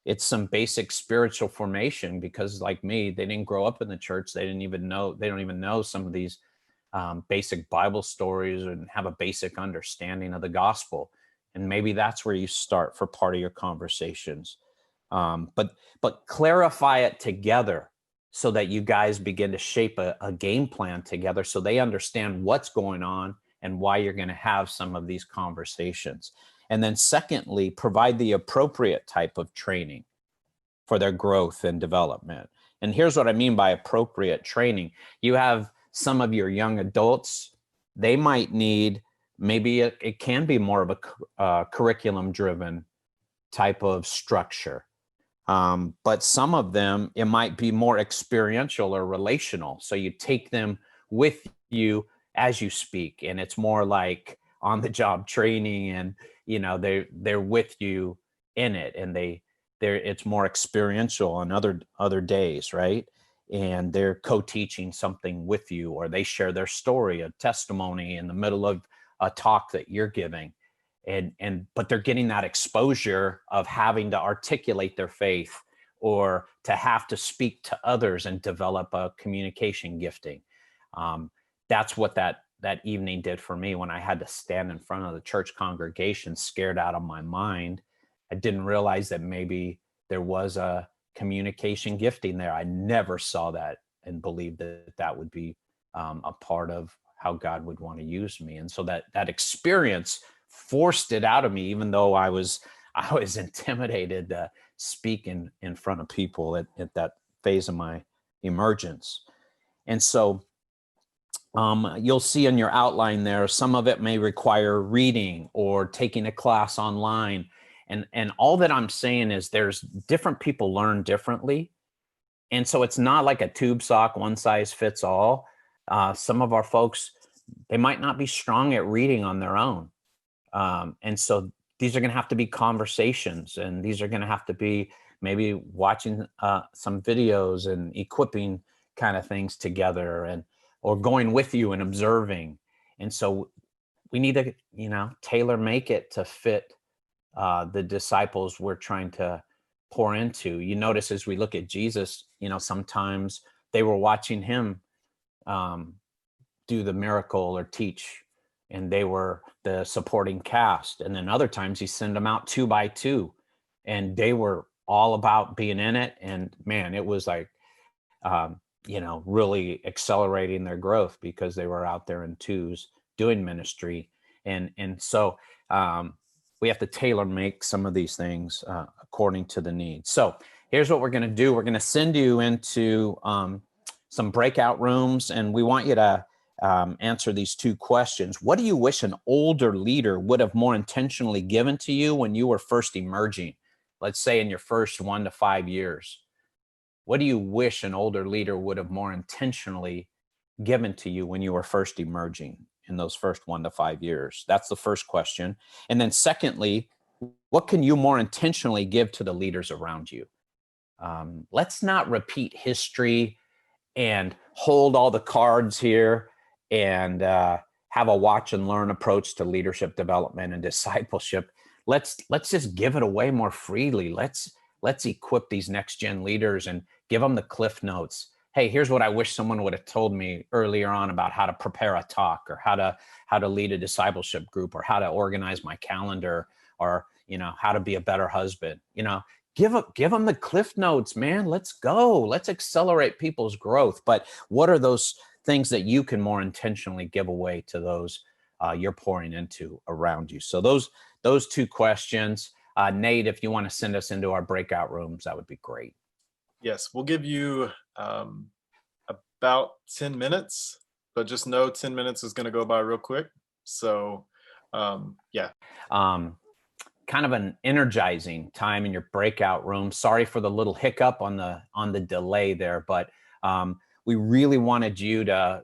it's some basic spiritual formation, because like me, they didn't grow up in the church. They don't even know some of these basic Bible stories and have a basic understanding of the gospel. And maybe that's where you start for part of your conversations. But clarify it together so that you guys begin to shape a game plan together so they understand what's going on and why you're going to have some of these conversations. And then secondly, provide the appropriate type of training for their growth and development. And here's what I mean by appropriate training. You have some of your young adults, they might need, maybe it can be more of a curriculum-driven type of structure. But some of them, it might be more experiential or relational. So you take them with you as you speak, and it's more like on-the-job training, and they're with you in it, and it's more experiential on other days, right? And they're co-teaching something with you, or they share their story, a testimony in the middle of a talk that you're giving. But they're getting that exposure of having to articulate their faith or to have to speak to others and develop a communication gifting. That's what that evening did for me when I had to stand in front of the church congregation, scared out of my mind. I didn't realize that maybe there was a communication gifting there. I never saw that and believed that would be a part of how God would want to use me. And so that experience forced it out of me, even though I was intimidated to speak in front of people at that phase of my emergence. And so you'll see in your outline there, some of it may require reading or taking a class online. And all that I'm saying is there's different people learn differently. And so it's not like a tube sock, one size fits all. Some of our folks, they might not be strong at reading on their own. And so these are going to have to be conversations, and these are going to have to be maybe watching some videos and equipping kind of things together, or going with you and observing. And so we need to, tailor make it to fit the disciples we're trying to pour into. You notice as we look at Jesus, sometimes they were watching him do the miracle or teach, and they were the supporting cast. And then other times he sent them out 2 by 2, and they were all about being in it. And man, it was like, really accelerating their growth because they were out there in twos doing ministry. And so we have to tailor make some of these things according to the needs. So here's what we're going to do. We're going to send you into some breakout rooms, and we want you to answer these 2 questions. What do you wish an older leader would have more intentionally given to you when you were first emerging? Let's say in your first 1 to 5 years. What do you wish an older leader would have more intentionally given to you when you were first emerging in those first 1 to 5 years? That's the first question. And then secondly, what can you more intentionally give to the leaders around you? Let's not repeat history and hold all the cards here and have a watch and learn approach to leadership development and discipleship. Let's just give it away more freely. Let's equip these next gen leaders and give them the cliff notes. Hey, here's what I wish someone would have told me earlier on about how to prepare a talk, or how to lead a discipleship group, or how to organize my calendar, or how to be a better husband. Give them the cliff notes, man. Let's go. Let's accelerate people's growth. But what are those things that you can more intentionally give away to those you're pouring into around you? So those 2 questions. Nate, if you want to send us into our breakout rooms, that would be great. Yes, we'll give you about 10 minutes, but just know 10 minutes is going to go by real quick. So, yeah. Kind of an energizing time in your breakout room. Sorry for the little hiccup on the delay there, but we really wanted you to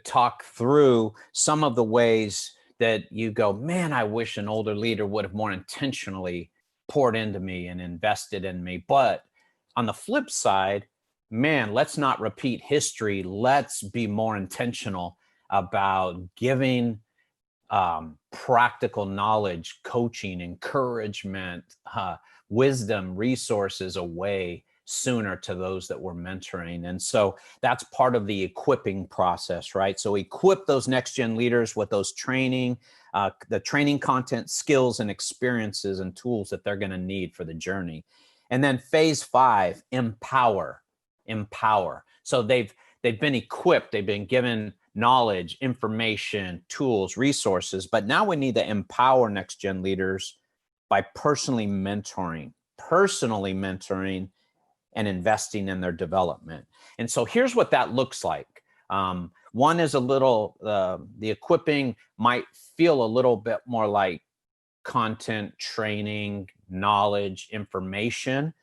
talk through some of the ways that you go, man, I wish an older leader would have more intentionally poured into me and invested in me. But on the flip side, man, let's not repeat history. Let's be more intentional about giving practical knowledge, coaching, encouragement, wisdom, resources away sooner to those that we're mentoring. And so that's part of the equipping process, right? So equip those next gen leaders with those training, the training content, skills, and experiences and tools that they're going to need for the journey. And then phase 5, empower. So they've been equipped, they've been given knowledge, information, tools, resources, but now we need to empower next gen leaders by personally mentoring and investing in their development. And so here's what that looks like. One is a little, the equipping might feel a little bit more like content, training, knowledge, information.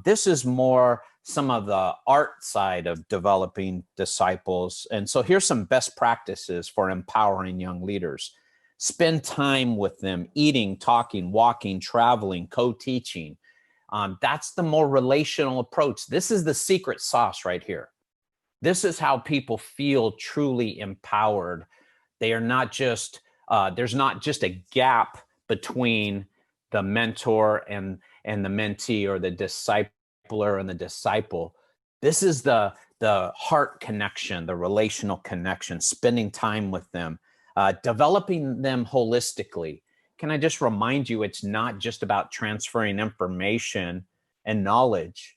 This is more some of the art side of developing disciples. And so here's some best practices for empowering young leaders. Spend time with them, eating, talking, walking, traveling, co-teaching. That's the more relational approach. This is the secret sauce right here. This is how people feel truly empowered. They are not just, there's not just a gap between the mentor and the mentee, or the discipler and the disciple. This is the heart connection, the relational connection, spending time with them, developing them holistically. Can I just remind you, it's not just about transferring information and knowledge.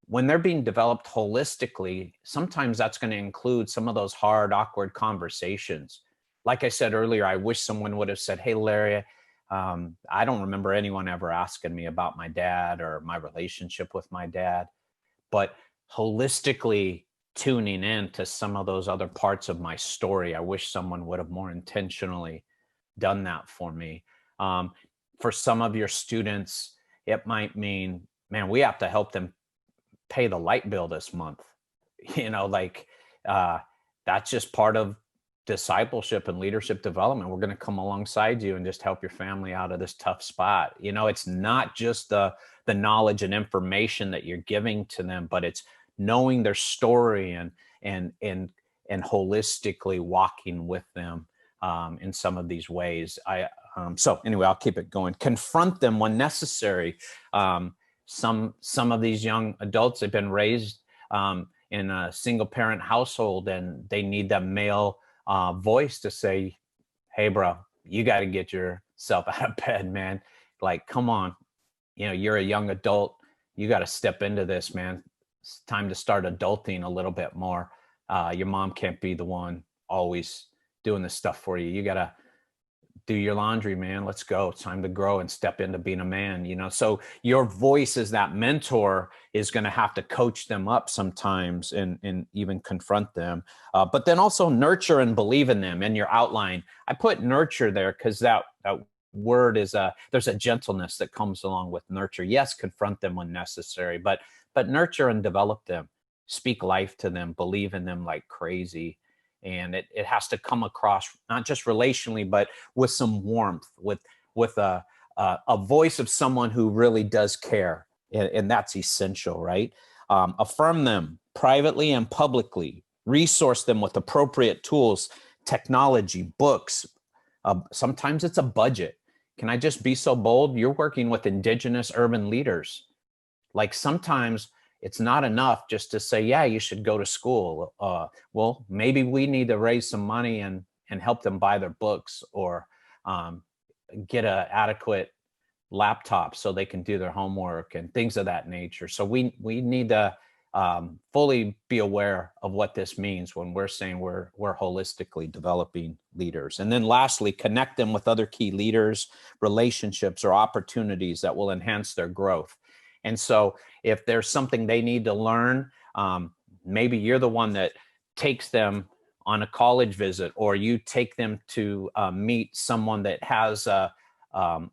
When they're being developed holistically, sometimes that's going to include some of those hard, awkward conversations. Like I said earlier, I wish someone would have said, hey, Larry, I don't remember anyone ever asking me about my dad or my relationship with my dad, but holistically tuning in to some of those other parts of my story, I wish someone would have more intentionally done that for me. For some of your students, it might mean, man, we have to help them pay the light bill this month. That's just part of discipleship and leadership development. We're going to come alongside you and just help your family out of this tough spot. It's not just the knowledge and information that you're giving to them, but it's knowing their story and holistically walking with them in some of these ways. So anyway, I'll keep it going. Confront them when necessary. Some of these young adults have been raised in a single parent household, and they need that male voice to say, hey, bro, you got to get yourself out of bed, man. Like, come on. You're a young adult. You got to step into this, man. It's time to start adulting a little bit more. Your mom can't be the one always doing this stuff for you. You got to do your laundry, man. Let's go. It's time to grow and step into being a man, So your voice as that mentor is going to have to coach them up sometimes and even confront them. But then also nurture and believe in them. In your outline, I put nurture there because that word is there's a gentleness that comes along with nurture. Yes, confront them when necessary, but nurture and develop them. Speak life to them, believe in them like crazy. And it has to come across not just relationally, but with some warmth, with a voice of someone who really does care. And that's essential, right? Affirm them privately and publicly. Resource them with appropriate tools, technology, books. Sometimes it's a budget. Can I just be so bold? You're working with indigenous urban leaders. Like sometimes it's not enough just to say, yeah, you should go to school. Well, maybe we need to raise some money and help them buy their books or get an adequate laptop so they can do their homework and things of that nature. So we need to fully be aware of what this means when we're saying we're holistically developing leaders. And then lastly, connect them with other key leaders, relationships, or opportunities that will enhance their growth. And so if there's something they need to learn, maybe you're the one that takes them on a college visit, or you take them to meet someone that has a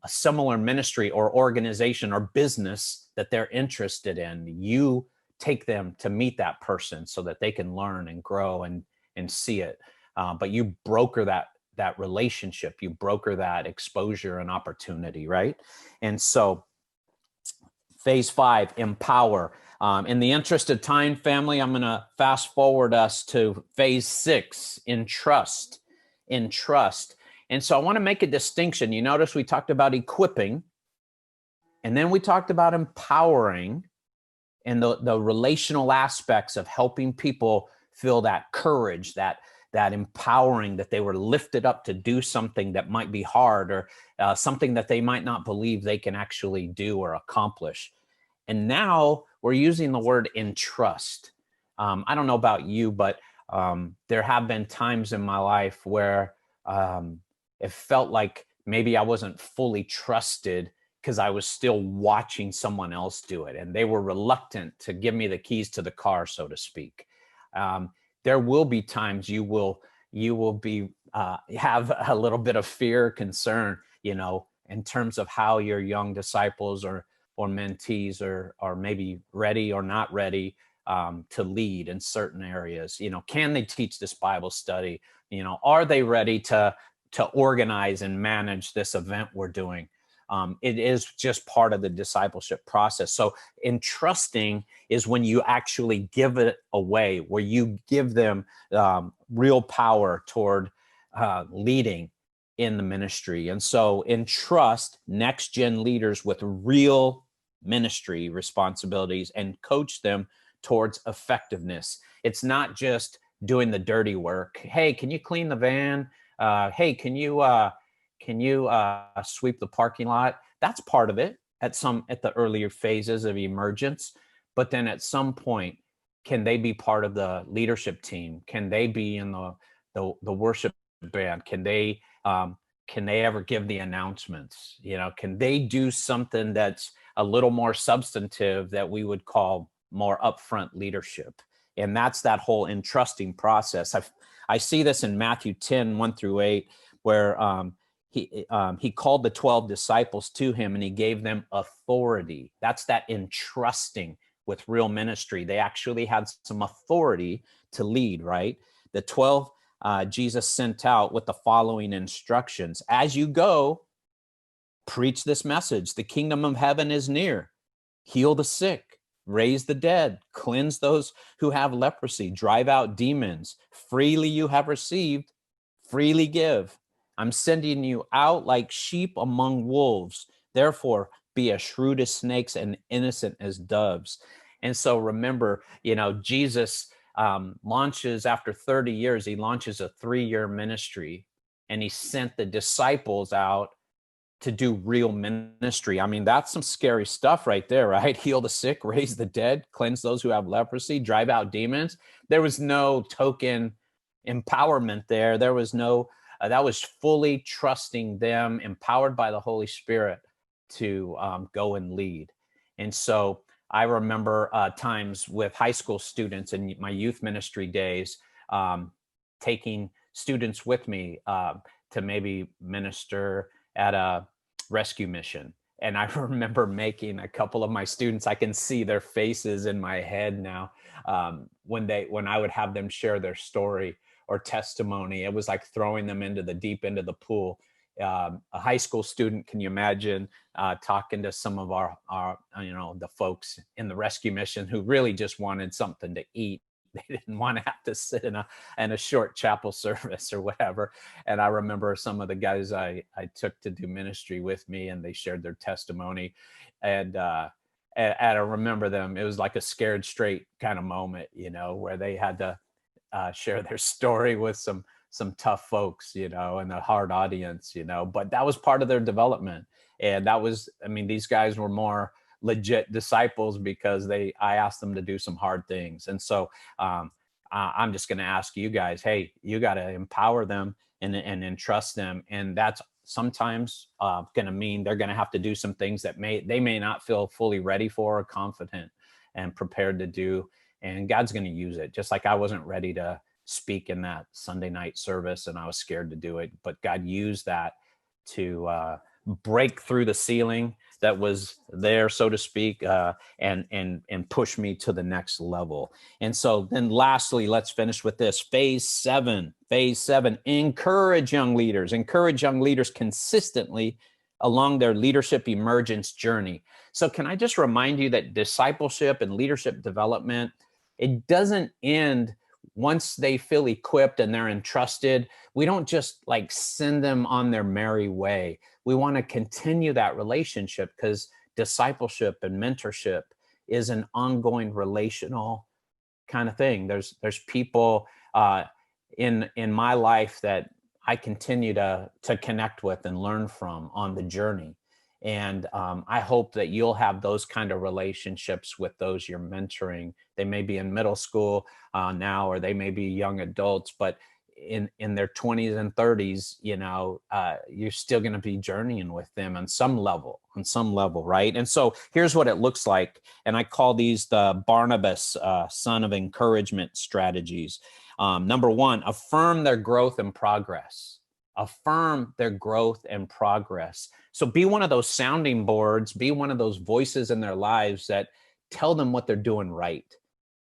similar ministry or organization or business that they're interested in. You take them to meet that person so that they can learn and grow and see it. But you broker that relationship, you broker that exposure and opportunity, right? And so Phase 5, empower. In the interest of time, family, I'm going to fast forward us to Phase 6, entrust. Entrust. And so I want to make a distinction. You notice we talked about equipping, and then we talked about empowering and the relational aspects of helping people feel that courage, that empowering, that they were lifted up to do something that might be hard or something that they might not believe they can actually do or accomplish. And now we're using the word entrust. I don't know about you, but there have been times in my life where it felt like maybe I wasn't fully trusted because I was still watching someone else do it. And they were reluctant to give me the keys to the car, so to speak. There will be times you will be have a little bit of fear, concern, in terms of how your young disciples or mentees are maybe ready or not ready to lead in certain areas. Can they teach this Bible study? Are they ready to organize and manage this event we're doing? It is just part of the discipleship process. So entrusting is when you actually give it away, where you give them real power toward leading in the ministry. And so entrust next gen leaders with real ministry responsibilities and coach them towards effectiveness. It's not just doing the dirty work. Hey, can you clean the van? Hey, can you sweep the parking lot? That's part of it at the earlier phases of emergence. But then at some point, can they be part of the leadership team? Can they be in the worship band? Can they ever give the announcements? Can they do something that's a little more substantive that we would call more upfront leadership? And that's that whole entrusting process. I see this in Matthew 10, 1-8, where he called the 12 disciples to him and he gave them authority. That's that entrusting with real ministry. They actually had some authority to lead, right? The 12 Jesus sent out with the following instructions. As you go, preach this message. The kingdom of heaven is near. Heal the sick, raise the dead, cleanse those who have leprosy, drive out demons. Freely you have received, freely give. I'm sending you out like sheep among wolves. Therefore, be as shrewd as snakes and innocent as doves. And so remember, Jesus launches after 30 years, he launches a 3-year ministry, and he sent the disciples out to do real ministry. I mean, that's some scary stuff right there, right? Heal the sick, raise the dead, cleanse those who have leprosy, drive out demons. There was no token empowerment there. There was no, that was fully trusting them, empowered by the Holy Spirit to go and lead. And so I remember times with high school students in my youth ministry days, taking students with me to maybe minister at a rescue mission. And I remember making a couple of my students, I can see their faces in my head now, when I would have them share their story or testimony. It was like throwing them into the deep end of the pool. A high school student, can you imagine talking to some of our the folks in the rescue mission who really just wanted something to eat? They didn't want to have to sit in a short chapel service or whatever. And I remember some of the guys I took to do ministry with me, and they shared their testimony. And I remember them, it was like a scared straight kind of moment, where they had to share their story with some tough folks, and a hard audience, but that was part of their development. And that was, these guys were more legit disciples because I asked them to do some hard things. And so I'm just going to ask you guys, hey, you got to empower them and entrust them. And that's sometimes going to mean they're going to have to do some things that they may not feel fully ready for or confident and prepared to do. And God's going to use it. Just like I wasn't ready to speak in that Sunday night service and I was scared to do it, but God used that to break through the ceiling that was there, so to speak, and push me to the next level. And so then lastly, let's finish with this. Phase seven, encourage young leaders consistently along their leadership emergence journey. So can I just remind you that discipleship and leadership development, it doesn't end once they feel equipped and they're entrusted. We don't just like send them on their merry way. We want to continue that relationship because discipleship and mentorship is an ongoing relational kind of thing. There's people in my life that I continue to connect with and learn from on the journey. And I hope that you'll have those kind of relationships with those you're mentoring. They may be in middle school now, or they may be young adults, but in their 20s and 30s, you're still going to be journeying with them on some level, right? And so here's what it looks like. And I call these the Barnabas son of encouragement strategies. Number one, affirm their growth and progress. Affirm their growth and progress. So be one of those sounding boards, be one of those voices in their lives that tell them what they're doing right.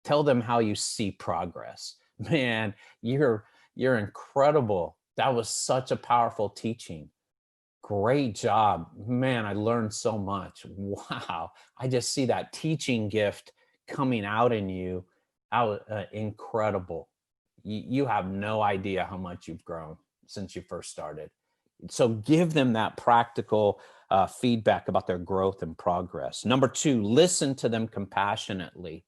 Tell them how you see progress. Man, you're incredible. That was such a powerful teaching. Great job. Man, I learned so much. Wow. I just see that teaching gift coming out in you. Incredible. You have no idea how much you've grown since you first started. So give them that practical feedback about their growth and progress. Number two, listen to them compassionately.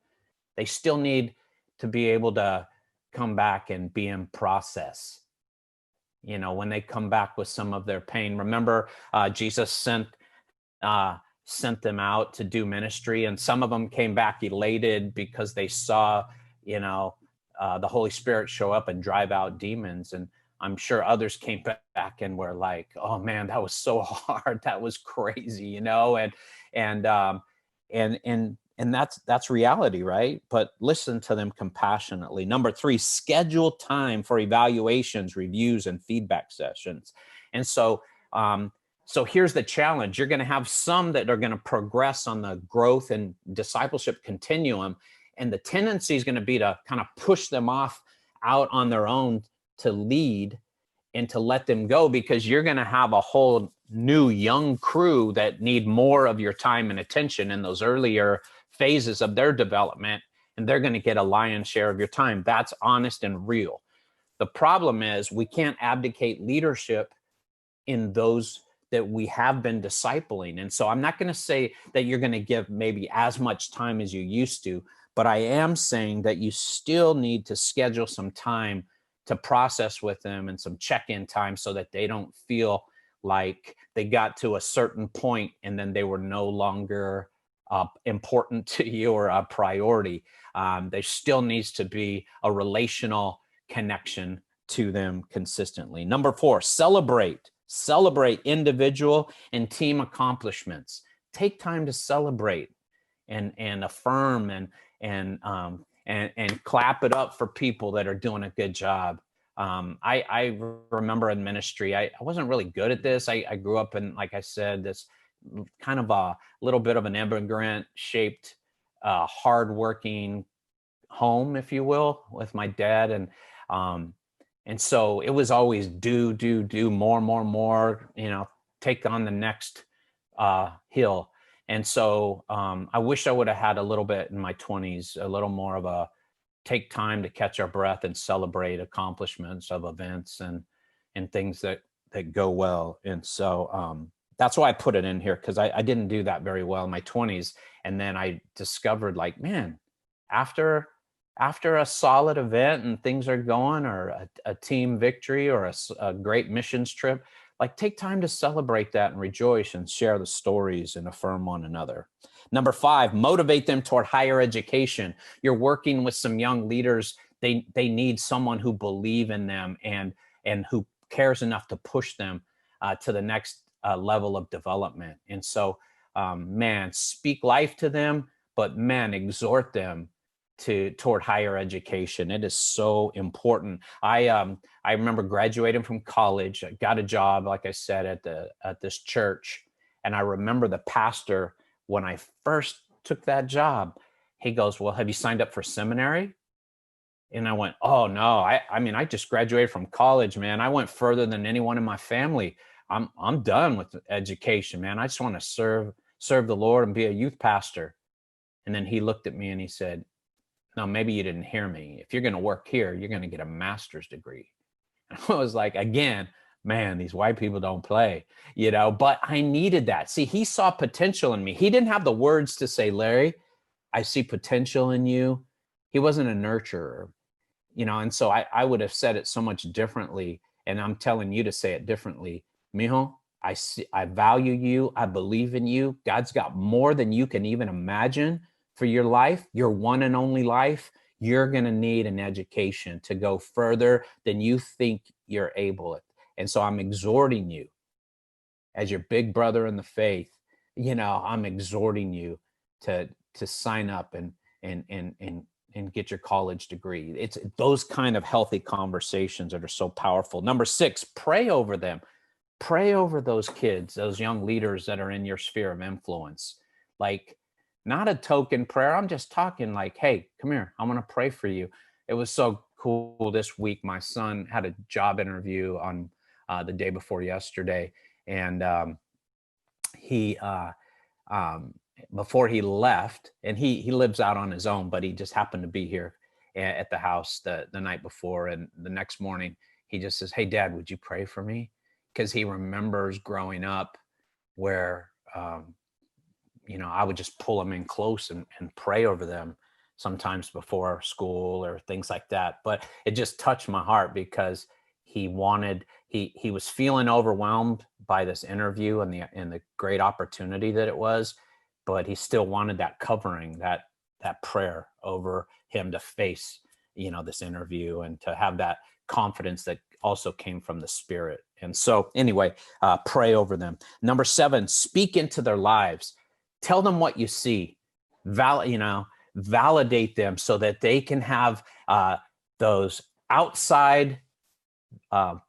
They still need to be able to come back and be in process. When they come back with some of their pain. Remember, Jesus sent them out to do ministry, and some of them came back elated because they saw, the Holy Spirit show up and drive out demons. And I'm sure others came back and were like, "Oh man, that was so hard. That was crazy," and that's reality, right? But listen to them compassionately. Number three, schedule time for evaluations, reviews, and feedback sessions. And so here's the challenge. You're going to have some that are going to progress on the growth and discipleship continuum, and the tendency is going to be to kind of push them off out on their own to lead and to let them go, because you're going to have a whole new young crew that need more of your time and attention in those earlier phases of their development, and they're going to get a lion's share of your time. That's honest and real. The problem is we can't abdicate leadership in those that we have been discipling. And so I'm not going to say that you're going to give maybe as much time as you used to, but I am saying that you still need to schedule some time to process with them and some check-in time so that they don't feel like they got to a certain point and then they were no longer important to you or a priority. There still needs to be a relational connection to them consistently. Number 4, celebrate individual and team accomplishments. Take time to celebrate and affirm and clap it up for people that are doing a good job. I remember in ministry, I wasn't really good at this. I grew up in, like I said, this kind of a little bit of an immigrant shaped, hardworking home, if you will, with my dad. And so it was always do more, take on the next hill. And so I wish I would have had a little bit in my 20s, a little more of a take time to catch our breath and celebrate accomplishments of events and things that go well. And so that's why I put it in here, because I didn't do that very well in my 20s. And then I discovered, like, man, after a solid event and things are going, or a team victory or a great missions trip, like, take time to celebrate that and rejoice and share the stories and affirm one another. Number 5, motivate them toward higher education. You're working with some young leaders. They need someone who believes in them and who cares enough to push them to the next level of development. And so, man, speak life to them, but man, exhort them toward higher education. It is so important. I remember graduating from college. I got a job, like I said, at this church, and I remember the pastor, when I first took that job, he goes, "Well, have you signed up for seminary?" And I went, "Oh no, I mean, I just graduated from college, man. I went further than anyone in my family. I'm done with education, man. I just want to serve the Lord and be a youth pastor." And then he looked at me and he said, "No, maybe you didn't hear me. If you're going to work here, you're going to get a master's degree." And I was like, again, man, these white people don't play, but I needed that. See, he saw potential in me. He didn't have the words to say, "Larry, I see potential in you." He wasn't a nurturer, and so I would have said it so much differently. And I'm telling you to say it differently. "Mijo, I value you. I believe in you. God's got more than you can even imagine for your life, your one and only life. You're going to need an education to go further than you think you're able." And so I'm exhorting you as your big brother in the faith. I'm exhorting you to sign up and get your college degree. It's those kind of healthy conversations that are so powerful. Number 6, pray over them. Pray over those kids, those young leaders that are in your sphere of influence. Like, not a token prayer. I'm just talking like, "Hey, come here. I'm going to pray for you." It was so cool this week. My son had a job interview on the day before yesterday. And he, before he left, and he lives out on his own, but he just happened to be here at the house the night before. And the next morning, he just says, "Hey, Dad, would you pray for me?" Because he remembers growing up where, I would just pull them in close and pray over them sometimes before school or things like that. But it just touched my heart because he was feeling overwhelmed by this interview and the great opportunity that it was, but he still wanted that covering, that prayer over him to face, this interview and to have that confidence that also came from the Spirit. And so anyway, pray over them. Number 7, speak into their lives. Tell them what you see. Validate them so that they can have those outside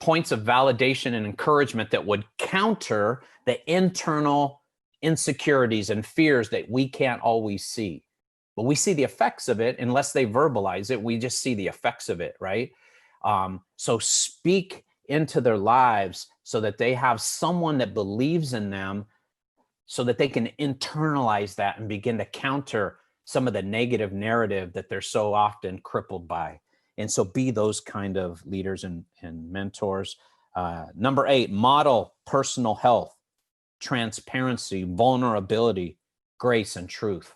points of validation and encouragement that would counter the internal insecurities and fears that we can't always see. But we see the effects of it. Unless they verbalize it, we just see the effects of it, right? So speak into their lives so that they have someone that believes in them, so that they can internalize that and begin to counter some of the negative narrative that they're so often crippled by. And so be those kind of leaders and mentors. Number 8, model personal health, transparency, vulnerability, grace, and truth.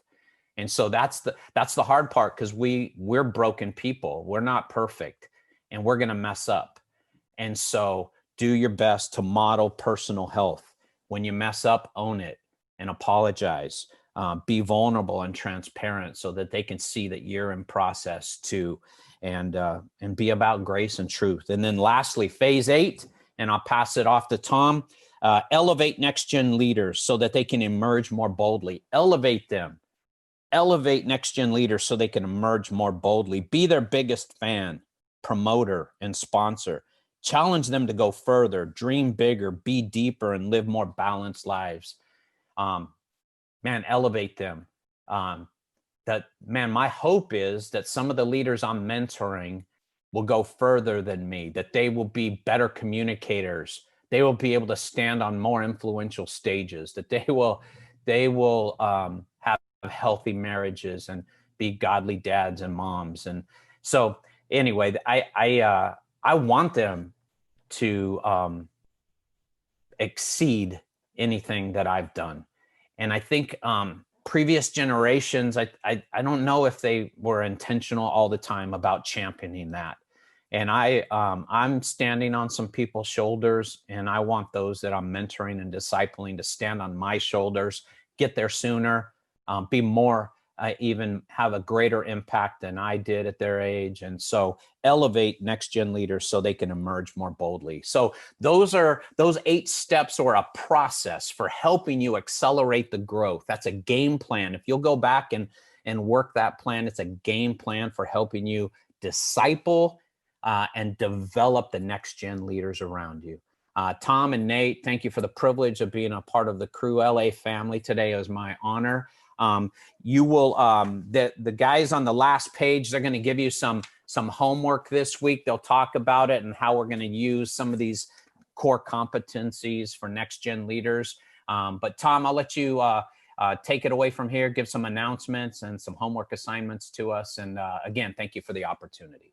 And so that's the hard part, because we're broken people. We're not perfect, and we're going to mess up. And so do your best to model personal health. When you mess up, own it and apologize. Be vulnerable and transparent so that they can see that you're in process too, and be about grace and truth. And then lastly, phase 8, and I'll pass it off to Tom. Elevate next-gen leaders so that they can emerge more boldly. Elevate them. Elevate next-gen leaders so they can emerge more boldly. Be their biggest fan, promoter, and sponsor. Challenge them to go further, dream bigger, be deeper, and live more balanced lives. Elevate them. My hope is that some of the leaders I'm mentoring will go further than me, that they will be better communicators. They will be able to stand on more influential stages, that they will have healthy marriages and be godly dads and moms. And so anyway, I want them to exceed anything that I've done. And I think previous generations, I don't know if they were intentional all the time about championing that. And I'm standing on some people's shoulders, and I want those that I'm mentoring and discipling to stand on my shoulders, get there sooner, be more, even have a greater impact than I did at their age. And so elevate next-gen leaders so they can emerge more boldly. So those 8 steps, or a process for helping you accelerate the growth. That's a game plan. If you'll go back and work that plan, it's a game plan for helping you disciple and develop the next-gen leaders around you. Tom and Nate, thank you for the privilege of being a part of the Crew LA family today. It was my honor. You will, the guys on the last page, they're going to give you some homework this week. They'll talk about it and how we're going to use some of these core competencies for next-gen leaders. But Tom, I'll let you take it away from here, give some announcements and some homework assignments to us. And again, thank you for the opportunity.